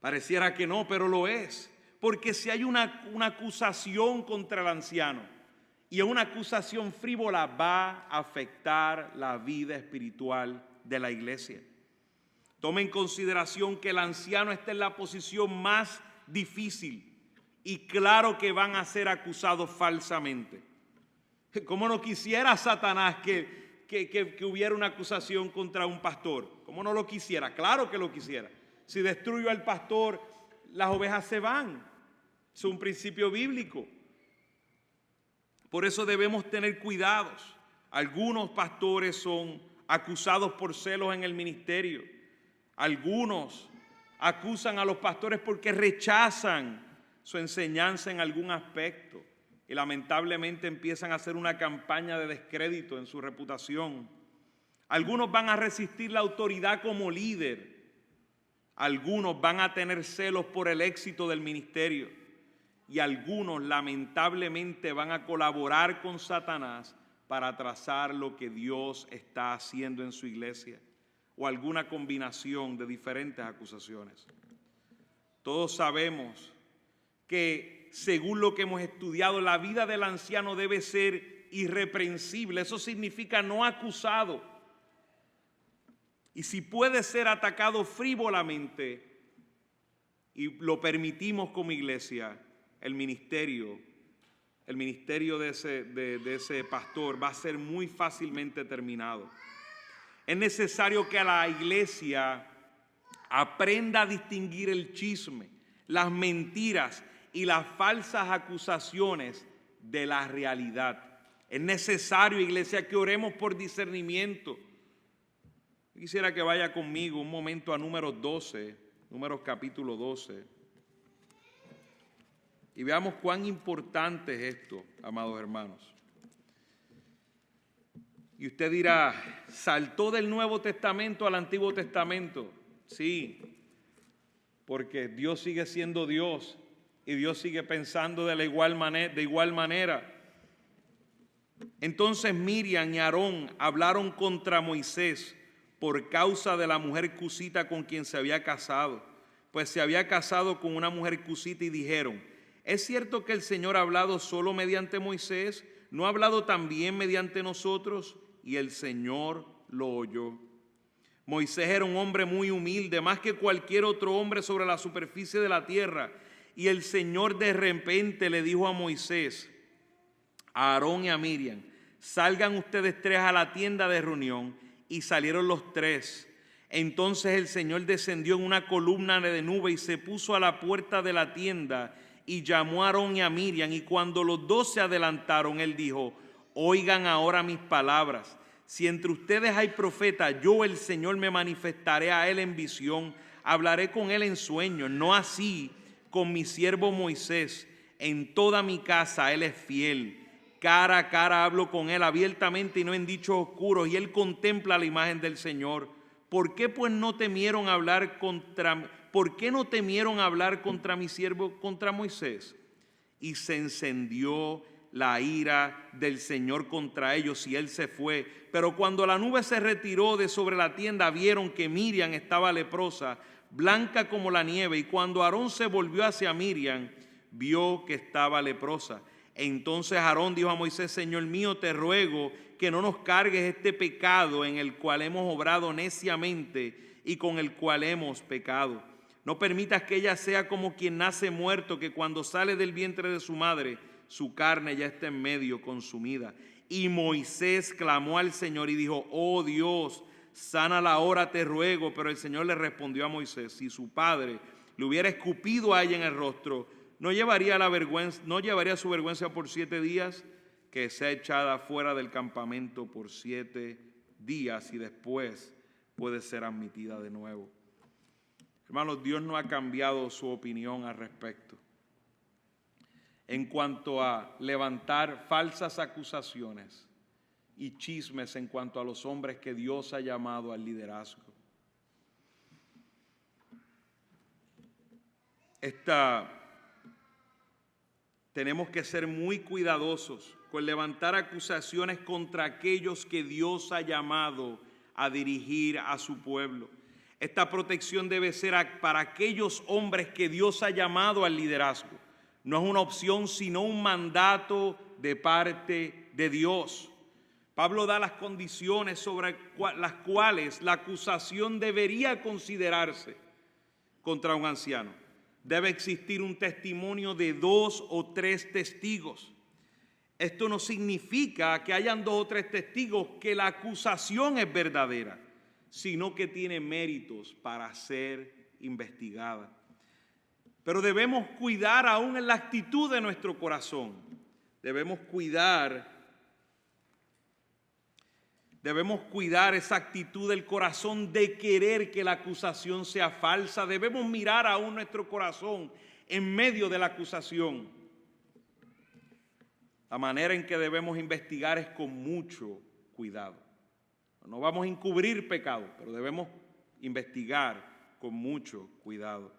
Pareciera que no, pero lo es. Porque si hay una acusación contra el anciano, y es una acusación frívola, va a afectar la vida espiritual de la iglesia. Tome en consideración que el anciano está en la posición más difícil y claro que van a ser acusados falsamente. ¿Cómo no quisiera Satanás que hubiera una acusación contra un pastor? ¿Cómo no lo quisiera? Claro que lo quisiera. Si destruyo al pastor, las ovejas se van. Es un principio bíblico. Por eso debemos tener cuidados. Algunos pastores son acusados por celos en el ministerio. Algunos acusan a los pastores porque rechazan su enseñanza en algún aspecto. Y lamentablemente empiezan a hacer una campaña de descrédito en su reputación. Algunos van a resistir la autoridad como líder. Algunos van a tener celos por el éxito del ministerio. Y algunos lamentablemente van a colaborar con Satanás para atrasar lo que Dios está haciendo en su iglesia, o alguna combinación de diferentes acusaciones. Todos sabemos que, según lo que hemos estudiado, la vida del anciano debe ser irreprensible. Eso significa no acusado. Y si puede ser atacado frívolamente y lo permitimos como iglesia, el ministerio de ese pastor va a ser muy fácilmente terminado. Es necesario que la iglesia aprenda a distinguir el chisme, las mentiras y las falsas acusaciones de la realidad. Es necesario, iglesia, que oremos por discernimiento. Quisiera que vaya conmigo un momento a Números capítulo 12. Y veamos cuán importante es esto, amados hermanos. Y usted dirá, ¿saltó del Nuevo Testamento al Antiguo Testamento? Sí, porque Dios sigue siendo Dios y Dios sigue pensando de igual manera. Entonces Miriam y Aarón hablaron contra Moisés por causa de la mujer cusita con quien se había casado, pues se había casado con una mujer cusita, y dijeron: ¿es cierto que el Señor ha hablado solo mediante Moisés? ¿No ha hablado también mediante nosotros? Y el Señor lo oyó. Moisés era un hombre muy humilde, más que cualquier otro hombre sobre la superficie de la tierra. Y el Señor de repente le dijo a Moisés, a Aarón y a Miriam: salgan ustedes 3 a la tienda de reunión. Y salieron los 3. Entonces el Señor descendió en una columna de nube y se puso a la puerta de la tienda y llamó a Aarón y a Miriam. Y cuando los 2 se adelantaron, él dijo: oigan ahora mis palabras. Si entre ustedes hay profeta, yo, el Señor, me manifestaré a él en visión, hablaré con él en sueños. No así con mi siervo Moisés. En toda mi casa él es fiel. Cara a cara hablo con él abiertamente y no en dichos oscuros. Y él contempla la imagen del Señor. ¿por qué pues no temieron hablar contra mi siervo, contra Moisés? Y se encendió la ira del Señor contra ellos y él se fue. Pero cuando la nube se retiró de sobre la tienda, vieron que Miriam estaba leprosa, blanca como la nieve. Y cuando Aarón se volvió hacia Miriam, vio que estaba leprosa. Entonces Aarón dijo a Moisés: Señor mío, te ruego que no nos cargues este pecado en el cual hemos obrado neciamente y con el cual hemos pecado. No permitas que ella sea como quien nace muerto, que cuando sale del vientre de su madre, su carne ya está en medio consumida. Y Moisés clamó al Señor y dijo: oh Dios, sánala ahora, te ruego. Pero el Señor le respondió a Moisés: si su padre le hubiera escupido a ella en el rostro, ¿no llevaría su vergüenza por 7 días? Que sea echada fuera del campamento por 7 días y después puede ser admitida de nuevo. Hermanos, Dios no ha cambiado su opinión al respecto en cuanto a levantar falsas acusaciones y chismes en cuanto a los hombres que Dios ha llamado al liderazgo. Tenemos que ser muy cuidadosos con levantar acusaciones contra aquellos que Dios ha llamado a dirigir a su pueblo. Esta protección debe ser para aquellos hombres que Dios ha llamado al liderazgo. No es una opción, sino un mandato de parte de Dios. Pablo da las condiciones sobre las cuales la acusación debería considerarse contra un anciano. Debe existir un testimonio de 2 o 3 testigos. Esto no significa que hayan 2 o 3 testigos que la acusación es verdadera, sino que tiene méritos para ser investigada. Pero debemos cuidar aún en la actitud de nuestro corazón. Debemos cuidar esa actitud del corazón de querer que la acusación sea falsa. Debemos mirar aún nuestro corazón en medio de la acusación. La manera en que debemos investigar es con mucho cuidado. No vamos a encubrir pecado, pero debemos investigar con mucho cuidado.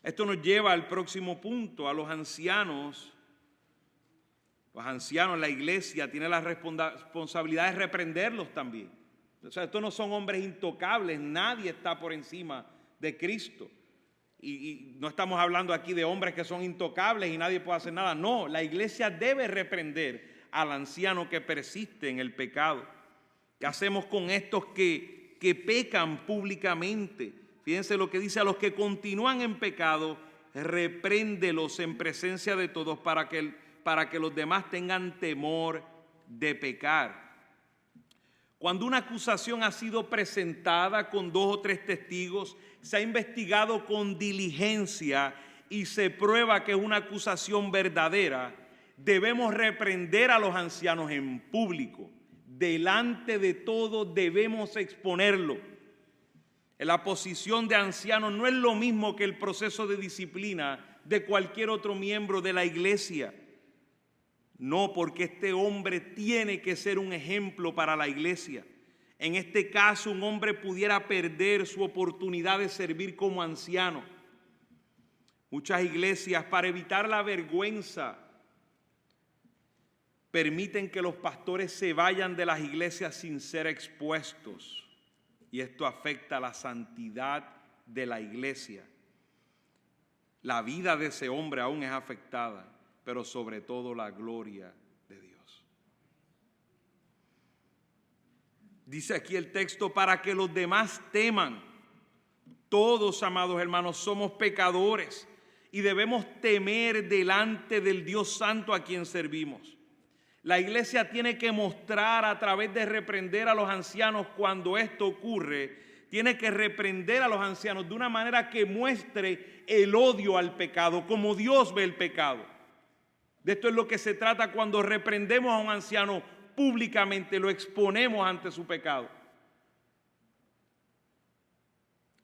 Esto nos lleva al próximo punto, a los ancianos. Los ancianos, la iglesia tiene la responsabilidad de reprenderlos también. O sea, estos no son hombres intocables, nadie está por encima de Cristo. Y no estamos hablando aquí de hombres que son intocables y nadie puede hacer nada. No, la iglesia debe reprender al anciano que persiste en el pecado. ¿Qué hacemos con estos que pecan públicamente? Fíjense lo que dice: a los que continúan en pecado, repréndelos en presencia de todos para que los demás tengan temor de pecar. Cuando una acusación ha sido presentada con 2 o 3 testigos, se ha investigado con diligencia y se prueba que es una acusación verdadera, debemos reprender a los ancianos en público. Delante de todos debemos exponerlo. La posición de anciano no es lo mismo que el proceso de disciplina de cualquier otro miembro de la iglesia. No, porque este hombre tiene que ser un ejemplo para la iglesia. En este caso, un hombre pudiera perder su oportunidad de servir como anciano. Muchas iglesias, para evitar la vergüenza, permiten que los pastores se vayan de las iglesias sin ser expuestos. Y esto afecta la santidad de la iglesia. La vida de ese hombre aún es afectada, pero sobre todo la gloria de Dios. Dice aquí el texto: para que los demás teman. Todos, amados hermanos, somos pecadores y debemos temer delante del Dios Santo a quien servimos. La iglesia tiene que mostrar a través de reprender a los ancianos cuando esto ocurre. Tiene que reprender a los ancianos de una manera que muestre el odio al pecado, como Dios ve el pecado. De esto es lo que se trata cuando reprendemos a un anciano públicamente, lo exponemos ante su pecado.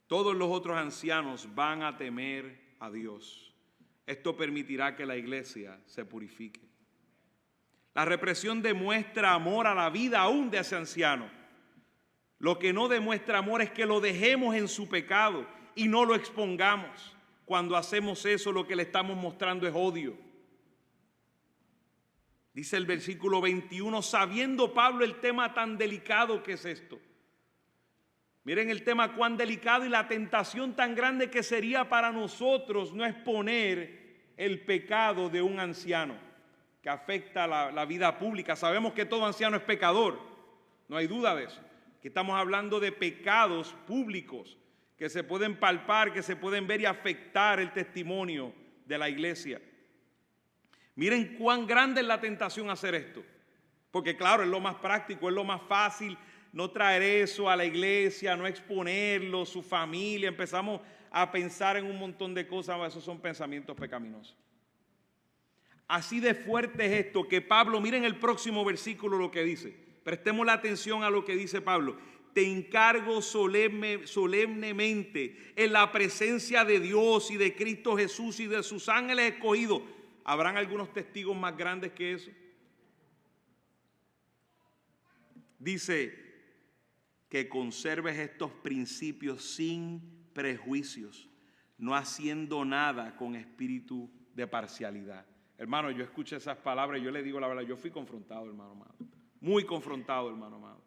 Todos los otros ancianos van a temer a Dios. Esto permitirá que la iglesia se purifique. La represión demuestra amor a la vida aún de ese anciano. Lo que no demuestra amor es que lo dejemos en su pecado y no lo expongamos. Cuando hacemos eso, lo que le estamos mostrando es odio. Dice el versículo 21, sabiendo Pablo el tema tan delicado que es esto. Miren el tema cuán delicado y la tentación tan grande que sería para nosotros no exponer el pecado de un anciano que afecta la vida pública. Sabemos que todo anciano es pecador, no hay duda de eso. Aquí estamos hablando de pecados públicos que se pueden palpar, que se pueden ver y afectar el testimonio de la iglesia. Miren cuán grande es la tentación hacer esto, porque claro, es lo más práctico, es lo más fácil no traer eso a la iglesia, no exponerlo, su familia. Empezamos a pensar en un montón de cosas, esos son pensamientos pecaminosos. Así de fuerte es esto que Pablo, miren el próximo versículo lo que dice, prestemos la atención a lo que dice Pablo. Te encargo solemnemente en la presencia de Dios y de Cristo Jesús y de sus ángeles escogidos. ¿Habrán algunos testigos más grandes que eso? Dice que conserves estos principios sin prejuicios, no haciendo nada con espíritu de parcialidad. Hermano, yo escuché esas palabras y yo le digo la verdad, yo fui confrontado, hermano amado. Muy confrontado, hermano amado.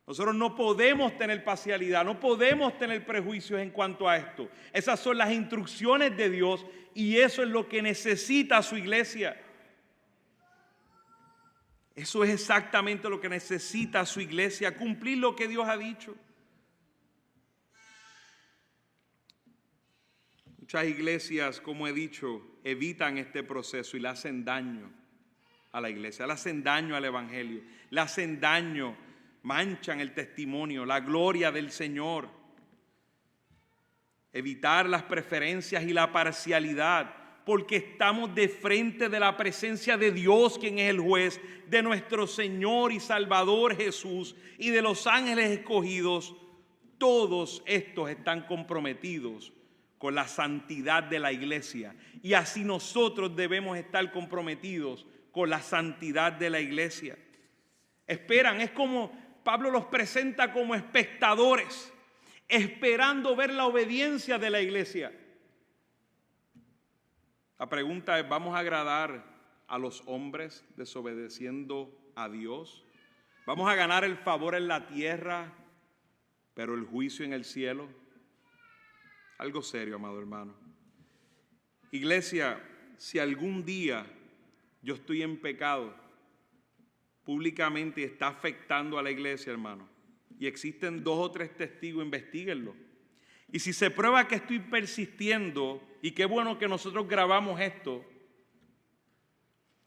Nosotros no podemos tener parcialidad, no podemos tener prejuicios en cuanto a esto. Esas son las instrucciones de Dios y eso es lo que necesita su iglesia. Eso es exactamente lo que necesita su iglesia, cumplir lo que Dios ha dicho. Muchas iglesias, como he dicho, evitan este proceso y le hacen daño a la iglesia, le hacen daño al evangelio, le hacen daño, manchan el testimonio, la gloria del Señor. Evitar las preferencias y la parcialidad, porque estamos de frente de la presencia de Dios, quien es el juez, de nuestro Señor y Salvador Jesús y de los ángeles escogidos. Todos estos están comprometidos con la santidad de la iglesia y así nosotros debemos estar comprometidos con la santidad de la iglesia. Esperan, es como Pablo los presenta como espectadores, esperando ver la obediencia de la iglesia. La pregunta es, ¿vamos a agradar a los hombres desobedeciendo a Dios? ¿Vamos a ganar el favor en la tierra, pero el juicio en el cielo? Algo serio, amado hermano. Iglesia, si algún día yo estoy en pecado públicamente y está afectando a la iglesia, hermano, y existen 2 o 3 testigos, investíguenlo. Y si se prueba que estoy persistiendo, y qué bueno que nosotros grabamos esto,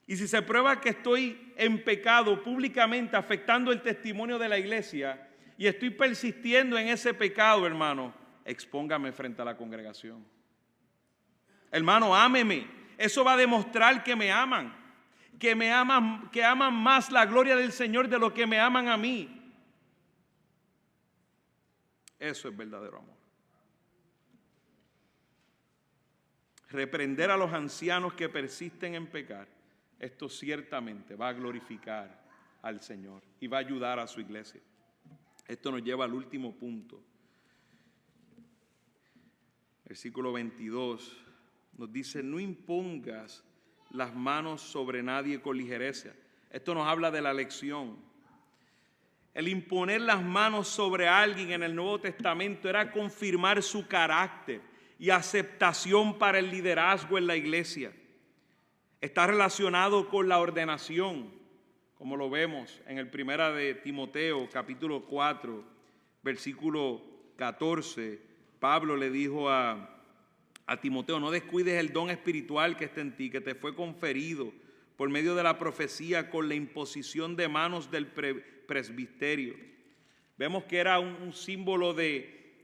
y si se prueba que estoy en pecado públicamente afectando el testimonio de la iglesia, y estoy persistiendo en ese pecado, hermano, expóngame frente a la congregación. Hermano, ámeme. Eso va a demostrar que me aman, que aman más la gloria del Señor de lo que me aman a mí. Eso es verdadero amor. Reprender a los ancianos que persisten en pecar, esto ciertamente va a glorificar al Señor y va a ayudar a su iglesia. Esto nos lleva al último punto. Versículo 22 nos dice, no impongas las manos sobre nadie con ligereza. Esto nos habla de la lección. El imponer las manos sobre alguien en el Nuevo Testamento era confirmar su carácter y aceptación para el liderazgo en la iglesia. Está relacionado con la ordenación, como lo vemos en el 1 de Timoteo, capítulo 4, versículo 14. Pablo le dijo a Timoteo, no descuides el don espiritual que está en ti, que te fue conferido por medio de la profecía con la imposición de manos del presbiterio. Vemos que era un símbolo de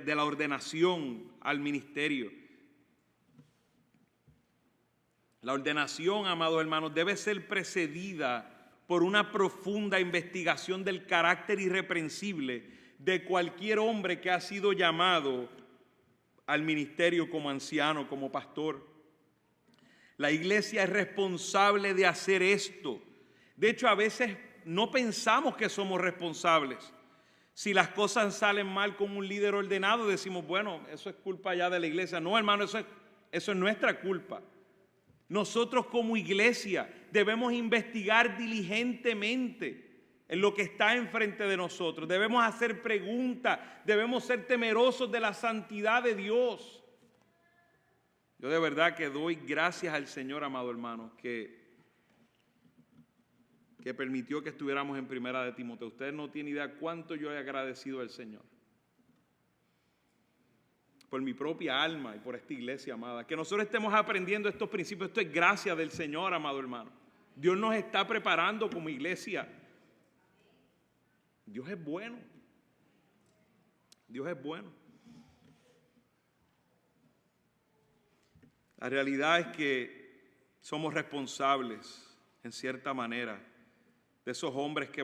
la ordenación al ministerio. La ordenación, amados hermanos, debe ser precedida por una profunda investigación del carácter irreprensible de cualquier hombre que ha sido llamado al ministerio como anciano, como pastor. La iglesia es responsable de hacer esto. De hecho, a veces no pensamos que somos responsables. Si las cosas salen mal con un líder ordenado, decimos, bueno, eso es culpa ya de la iglesia. No, hermano, eso es nuestra culpa. Nosotros como iglesia debemos investigar diligentemente en lo que está enfrente de nosotros. Debemos hacer preguntas, debemos ser temerosos de la santidad de Dios. Yo de verdad que doy gracias al Señor, amado hermano, que permitió que estuviéramos en Primera de Timoteo. Ustedes no tienen idea cuánto yo he agradecido al Señor. Por mi propia alma y por esta iglesia, amada. Que nosotros estemos aprendiendo estos principios. Esto es gracia del Señor, amado hermano. Dios nos está preparando como iglesia. Dios es bueno. Dios es bueno. La realidad es que somos responsables, en cierta manera, de esos hombres que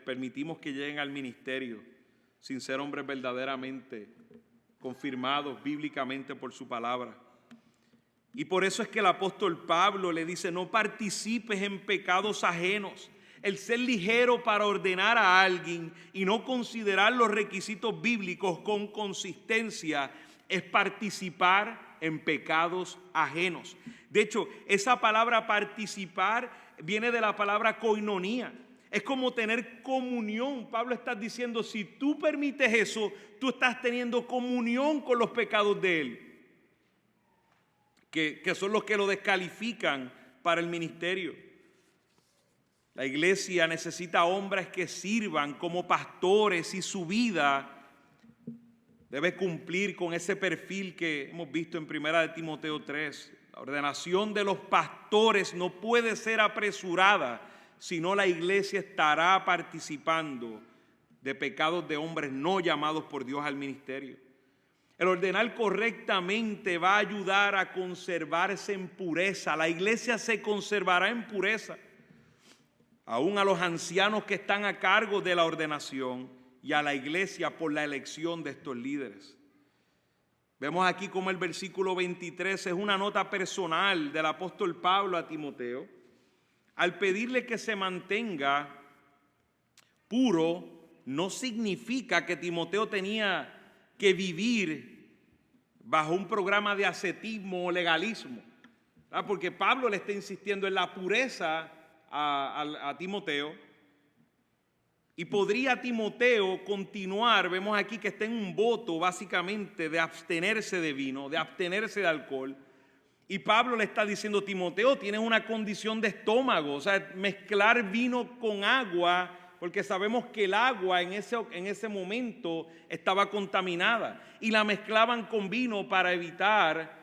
permitimos que lleguen al ministerio sin ser hombres verdaderamente confirmados bíblicamente por su palabra. Y por eso es que el apóstol Pablo le dice, no participes en pecados ajenos. El ser ligero para ordenar a alguien y no considerar los requisitos bíblicos con consistencia es participar en pecados ajenos. De hecho, esa palabra participar viene de la palabra koinonía. Es como tener comunión. Pablo está diciendo, si tú permites eso, tú estás teniendo comunión con los pecados de él, que son los que lo descalifican para el ministerio. La iglesia necesita hombres que sirvan como pastores y su vida debe cumplir con ese perfil que hemos visto en Primera de Timoteo 3. La ordenación de los pastores no puede ser apresurada, sino la iglesia estará participando de pecados de hombres no llamados por Dios al ministerio. El ordenar correctamente va a ayudar a conservarse en pureza. La iglesia se conservará en pureza. Aún a los ancianos que están a cargo de la ordenación y a la iglesia por la elección de estos líderes. Vemos aquí como el versículo 23 es una nota personal del apóstol Pablo a Timoteo. Al pedirle que se mantenga puro, no significa que Timoteo tenía que vivir bajo un programa de ascetismo o legalismo, ¿verdad? Porque Pablo le está insistiendo en la pureza a Timoteo. Y podría Timoteo continuar, vemos aquí que está en un voto básicamente de abstenerse de vino, de abstenerse de alcohol. Y Pablo le está diciendo, Timoteo, tienes una condición de estómago, o sea, mezclar vino con agua, porque sabemos que el agua en ese momento estaba contaminada y la mezclaban con vino para evitar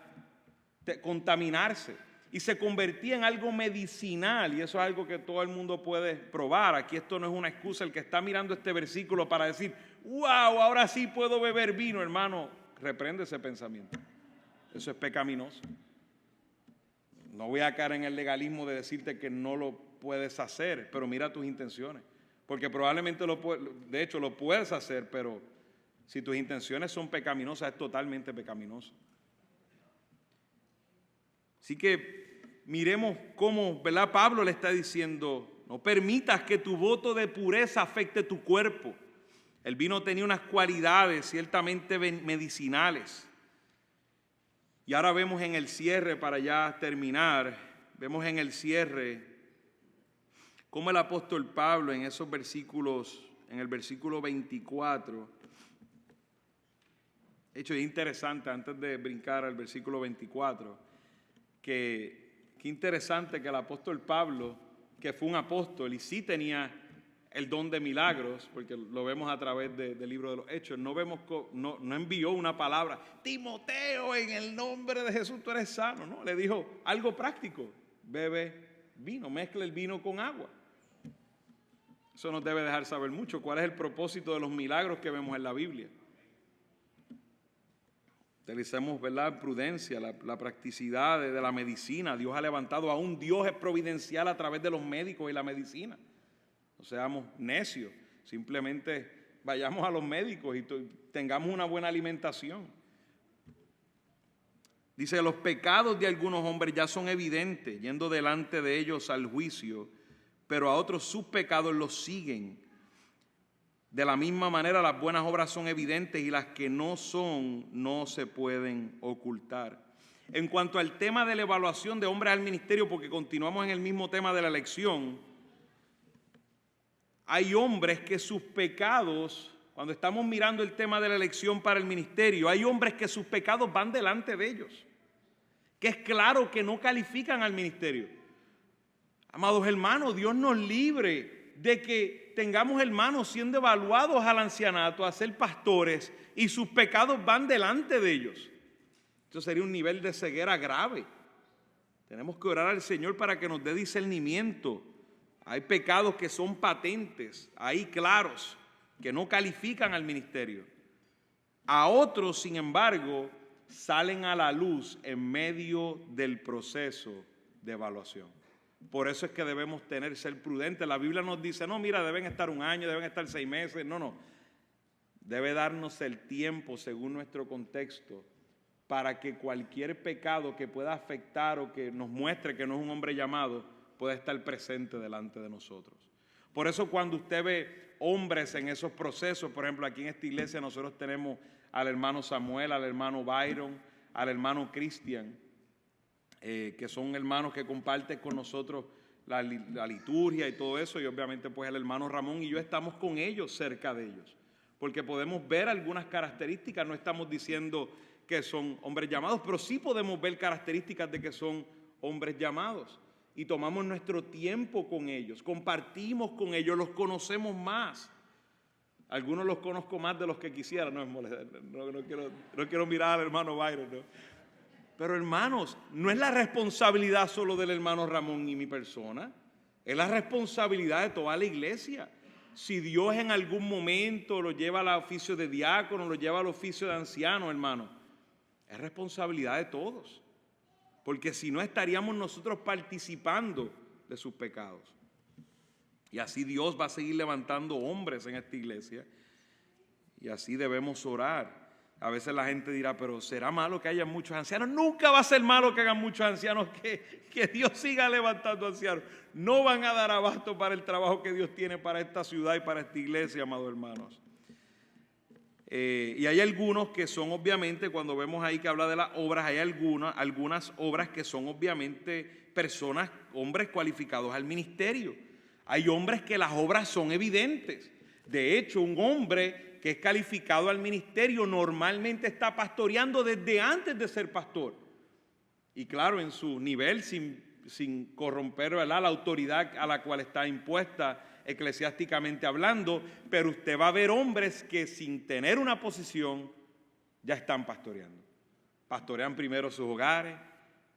contaminarse. Y se convertía en algo medicinal, y eso es algo que todo el mundo puede probar. Aquí esto no es una excusa. El que está mirando este versículo para decir, wow, ahora sí puedo beber vino, hermano, reprende ese pensamiento. Eso es pecaminoso. No voy a caer en el legalismo de decirte que no lo puedes hacer, pero mira tus intenciones. Porque probablemente de hecho lo puedes hacer, pero si tus intenciones son pecaminosas, es totalmente pecaminoso. Así que miremos cómo, ¿verdad? Pablo le está diciendo, no permitas que tu voto de pureza afecte tu cuerpo. El vino tenía unas cualidades ciertamente medicinales. Y ahora vemos en el cierre, para ya terminar, vemos en el cierre cómo el apóstol Pablo en esos versículos, en el versículo 24, de hecho es interesante, antes de brincar al versículo 24, que interesante que el apóstol Pablo, que fue un apóstol y sí tenía el don de milagros, porque lo vemos a través del libro de los Hechos, no envió una palabra, Timoteo, en el nombre de Jesús tú eres sano, no, le dijo algo práctico, bebe vino, mezcla el vino con agua. Eso nos debe dejar saber mucho cuál es el propósito de los milagros que vemos en la Biblia. Utilicemos, ¿verdad?, prudencia, la practicidad de la medicina. Dios ha levantado a un Dios providencial a través de los médicos y la medicina. No seamos necios, simplemente vayamos a los médicos y tengamos una buena alimentación. Dice, los pecados de algunos hombres ya son evidentes, yendo delante de ellos al juicio, pero a otros sus pecados los siguen. De la misma manera, las buenas obras son evidentes y las que no son, no se pueden ocultar. En cuanto al tema de la evaluación de hombres al ministerio, porque continuamos en el mismo tema de la elección, hay hombres que sus pecados, cuando estamos mirando el tema de la elección para el ministerio, hay hombres que sus pecados van delante de ellos, que es claro que no califican al ministerio. Amados hermanos, Dios nos libre de que tengamos hermanos siendo evaluados al ancianato, a ser pastores, y sus pecados van delante de ellos. Eso sería un nivel de ceguera grave. Tenemos que orar al Señor para que nos dé discernimiento. Hay pecados que son patentes, ahí claros, que no califican al ministerio. A otros, sin embargo, salen a la luz en medio del proceso de evaluación. Por eso es que debemos ser prudentes. La Biblia nos dice, no, mira, deben estar 1 año, deben estar 6 meses. No. Debe darnos el tiempo según nuestro contexto para que cualquier pecado que pueda afectar o que nos muestre que no es un hombre llamado pueda estar presente delante de nosotros. Por eso cuando usted ve hombres en esos procesos, por ejemplo, aquí en esta iglesia nosotros tenemos al hermano Samuel, al hermano Byron, al hermano Cristian, que son hermanos que comparten con nosotros la liturgia y todo eso, y obviamente pues el hermano Ramón y yo estamos con ellos, cerca de ellos, porque podemos ver algunas características. No estamos diciendo que son hombres llamados, pero sí podemos ver características de que son hombres llamados, y tomamos nuestro tiempo con ellos, compartimos con ellos, los conocemos más. Algunos los conozco más de los que quisiera, no quiero mirar al hermano Byron, ¿no? Pero hermanos, no es la responsabilidad solo del hermano Ramón y mi persona, es la responsabilidad de toda la iglesia. Si Dios en algún momento lo lleva al oficio de diácono, lo lleva al oficio de anciano, hermano, es responsabilidad de todos, porque si no estaríamos nosotros participando de sus pecados. Y así Dios va a seguir levantando hombres en esta iglesia, y así debemos orar. A veces la gente dirá, pero ¿será malo que haya muchos ancianos? Nunca va a ser malo que hagan muchos ancianos, que Dios siga levantando ancianos. No van a dar abasto para el trabajo que Dios tiene para esta ciudad y para esta iglesia, amados hermanos. Y hay algunos que son obviamente, cuando vemos ahí que habla de las obras, hay algunas obras que son obviamente personas, hombres cualificados al ministerio. Hay hombres que las obras son evidentes. De hecho, un hombre que es calificado al ministerio normalmente está pastoreando desde antes de ser pastor. Y claro, en su nivel, sin corromper, ¿verdad?, la autoridad a la cual está impuesta eclesiásticamente hablando, pero usted va a ver hombres que sin tener una posición ya están pastoreando. Pastorean primero sus hogares,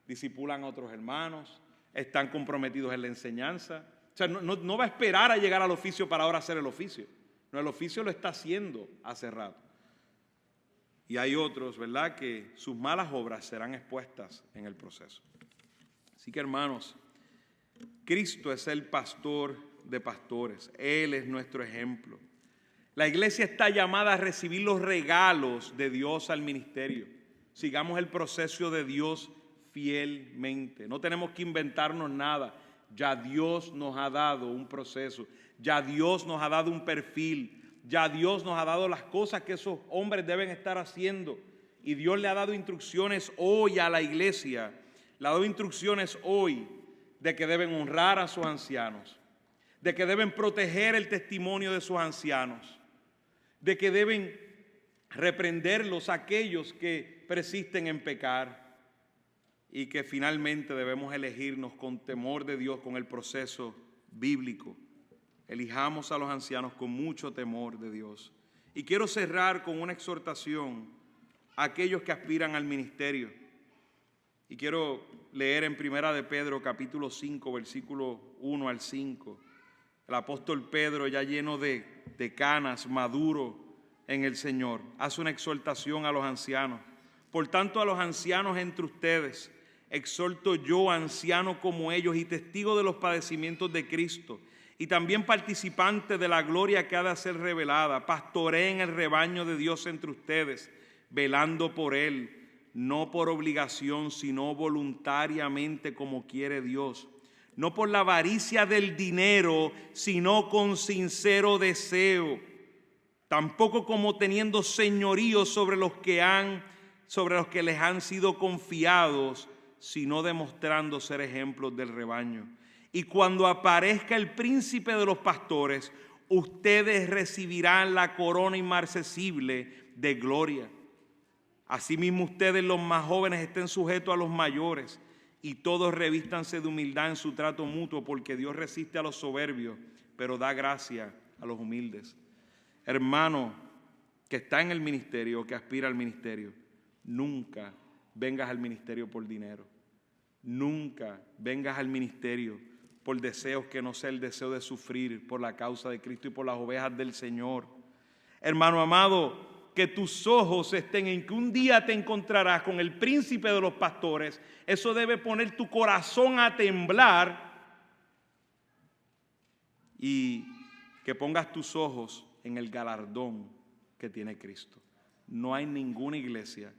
discipulan a otros hermanos, están comprometidos en la enseñanza. O sea, no va a esperar a llegar al oficio para ahora hacer el oficio. No, el oficio lo está haciendo hace rato. Y hay otros, ¿verdad?, que sus malas obras serán expuestas en el proceso. Así que, hermanos, Cristo es el pastor de pastores. Él es nuestro ejemplo. La iglesia está llamada a recibir los regalos de Dios al ministerio. Sigamos el proceso de Dios fielmente. No tenemos que inventarnos nada. Ya Dios nos ha dado un proceso. Ya Dios nos ha dado un perfil. Ya Dios nos ha dado las cosas que esos hombres deben estar haciendo. Y Dios le ha dado instrucciones hoy a la iglesia. Le ha dado instrucciones hoy de que deben honrar a sus ancianos, de que deben proteger el testimonio de sus ancianos, de que deben reprenderlos a aquellos que persisten en pecar, y que finalmente debemos elegirnos con temor de Dios, con el proceso bíblico. Elijamos a los ancianos con mucho temor de Dios. Y quiero cerrar con una exhortación a aquellos que aspiran al ministerio. Y quiero leer en Primera de Pedro, capítulo 5, versículo 1 al 5. El apóstol Pedro, ya lleno de canas, maduro en el Señor, hace una exhortación a los ancianos. Por tanto, a los ancianos entre ustedes, exhorto yo, anciano como ellos y testigo de los padecimientos de Cristo, y también participante de la gloria que ha de ser revelada, pastoreen el rebaño de Dios entre ustedes, velando por él, no por obligación, sino voluntariamente como quiere Dios, no por la avaricia del dinero, sino con sincero deseo, tampoco como teniendo señorío sobre los que les han sido confiados, sino demostrando ser ejemplos del rebaño. Y cuando aparezca el príncipe de los pastores, ustedes recibirán la corona inmarcesible de gloria. Asimismo, ustedes, los más jóvenes, estén sujetos a los mayores, y todos revístanse de humildad en su trato mutuo, porque Dios resiste a los soberbios, pero da gracia a los humildes. Hermano que está en el ministerio, que aspira al ministerio, nunca vengas al ministerio por dinero. Nunca vengas al ministerio por deseos que no sea el deseo de sufrir por la causa de Cristo y por las ovejas del Señor. Hermano amado, que tus ojos estén en que un día te encontrarás con el príncipe de los pastores. Eso debe poner tu corazón a temblar, y que pongas tus ojos en el galardón que tiene Cristo. No hay ninguna iglesia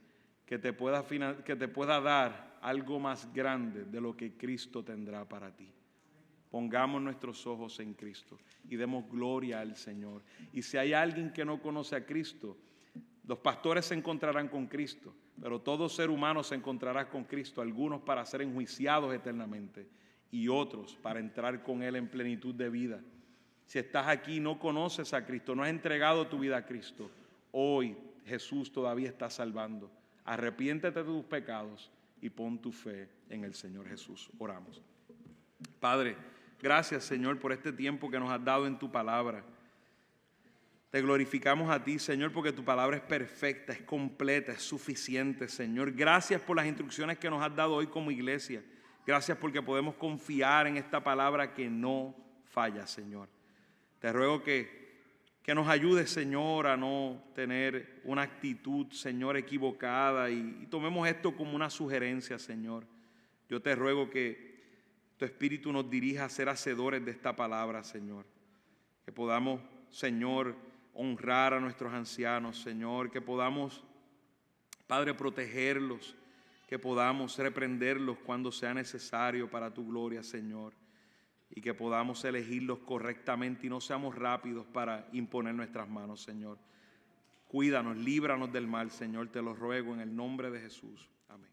que te pueda dar algo más grande de lo que Cristo tendrá para ti. Pongamos nuestros ojos en Cristo y demos gloria al Señor. Y si hay alguien que no conoce a Cristo, los pastores se encontrarán con Cristo, pero todo ser humano se encontrará con Cristo, algunos para ser enjuiciados eternamente y otros para entrar con Él en plenitud de vida. Si estás aquí y no conoces a Cristo, no has entregado tu vida a Cristo, hoy Jesús todavía está salvando. Arrepiéntete de tus pecados y pon tu fe en el Señor Jesús. Oramos. Padre, gracias, Señor, por este tiempo que nos has dado en tu palabra. Te glorificamos a ti, Señor, porque tu palabra es perfecta, es completa, es suficiente, Señor. Gracias por las instrucciones que nos has dado hoy como iglesia. Gracias porque podemos confiar en esta palabra que no falla, Señor. Te ruego que nos ayudes, Señor, a no tener una actitud, Señor, equivocada, y tomemos esto como una sugerencia, Señor. Yo te ruego que tu Espíritu nos dirija a ser hacedores de esta palabra, Señor. Que podamos, Señor, honrar a nuestros ancianos, Señor. Que podamos, Padre, protegerlos. Que podamos reprenderlos cuando sea necesario para tu gloria, Señor. Y que podamos elegirlos correctamente y no seamos rápidos para imponer nuestras manos, Señor. Cuídanos, líbranos del mal, Señor. Te lo ruego en el nombre de Jesús. Amén.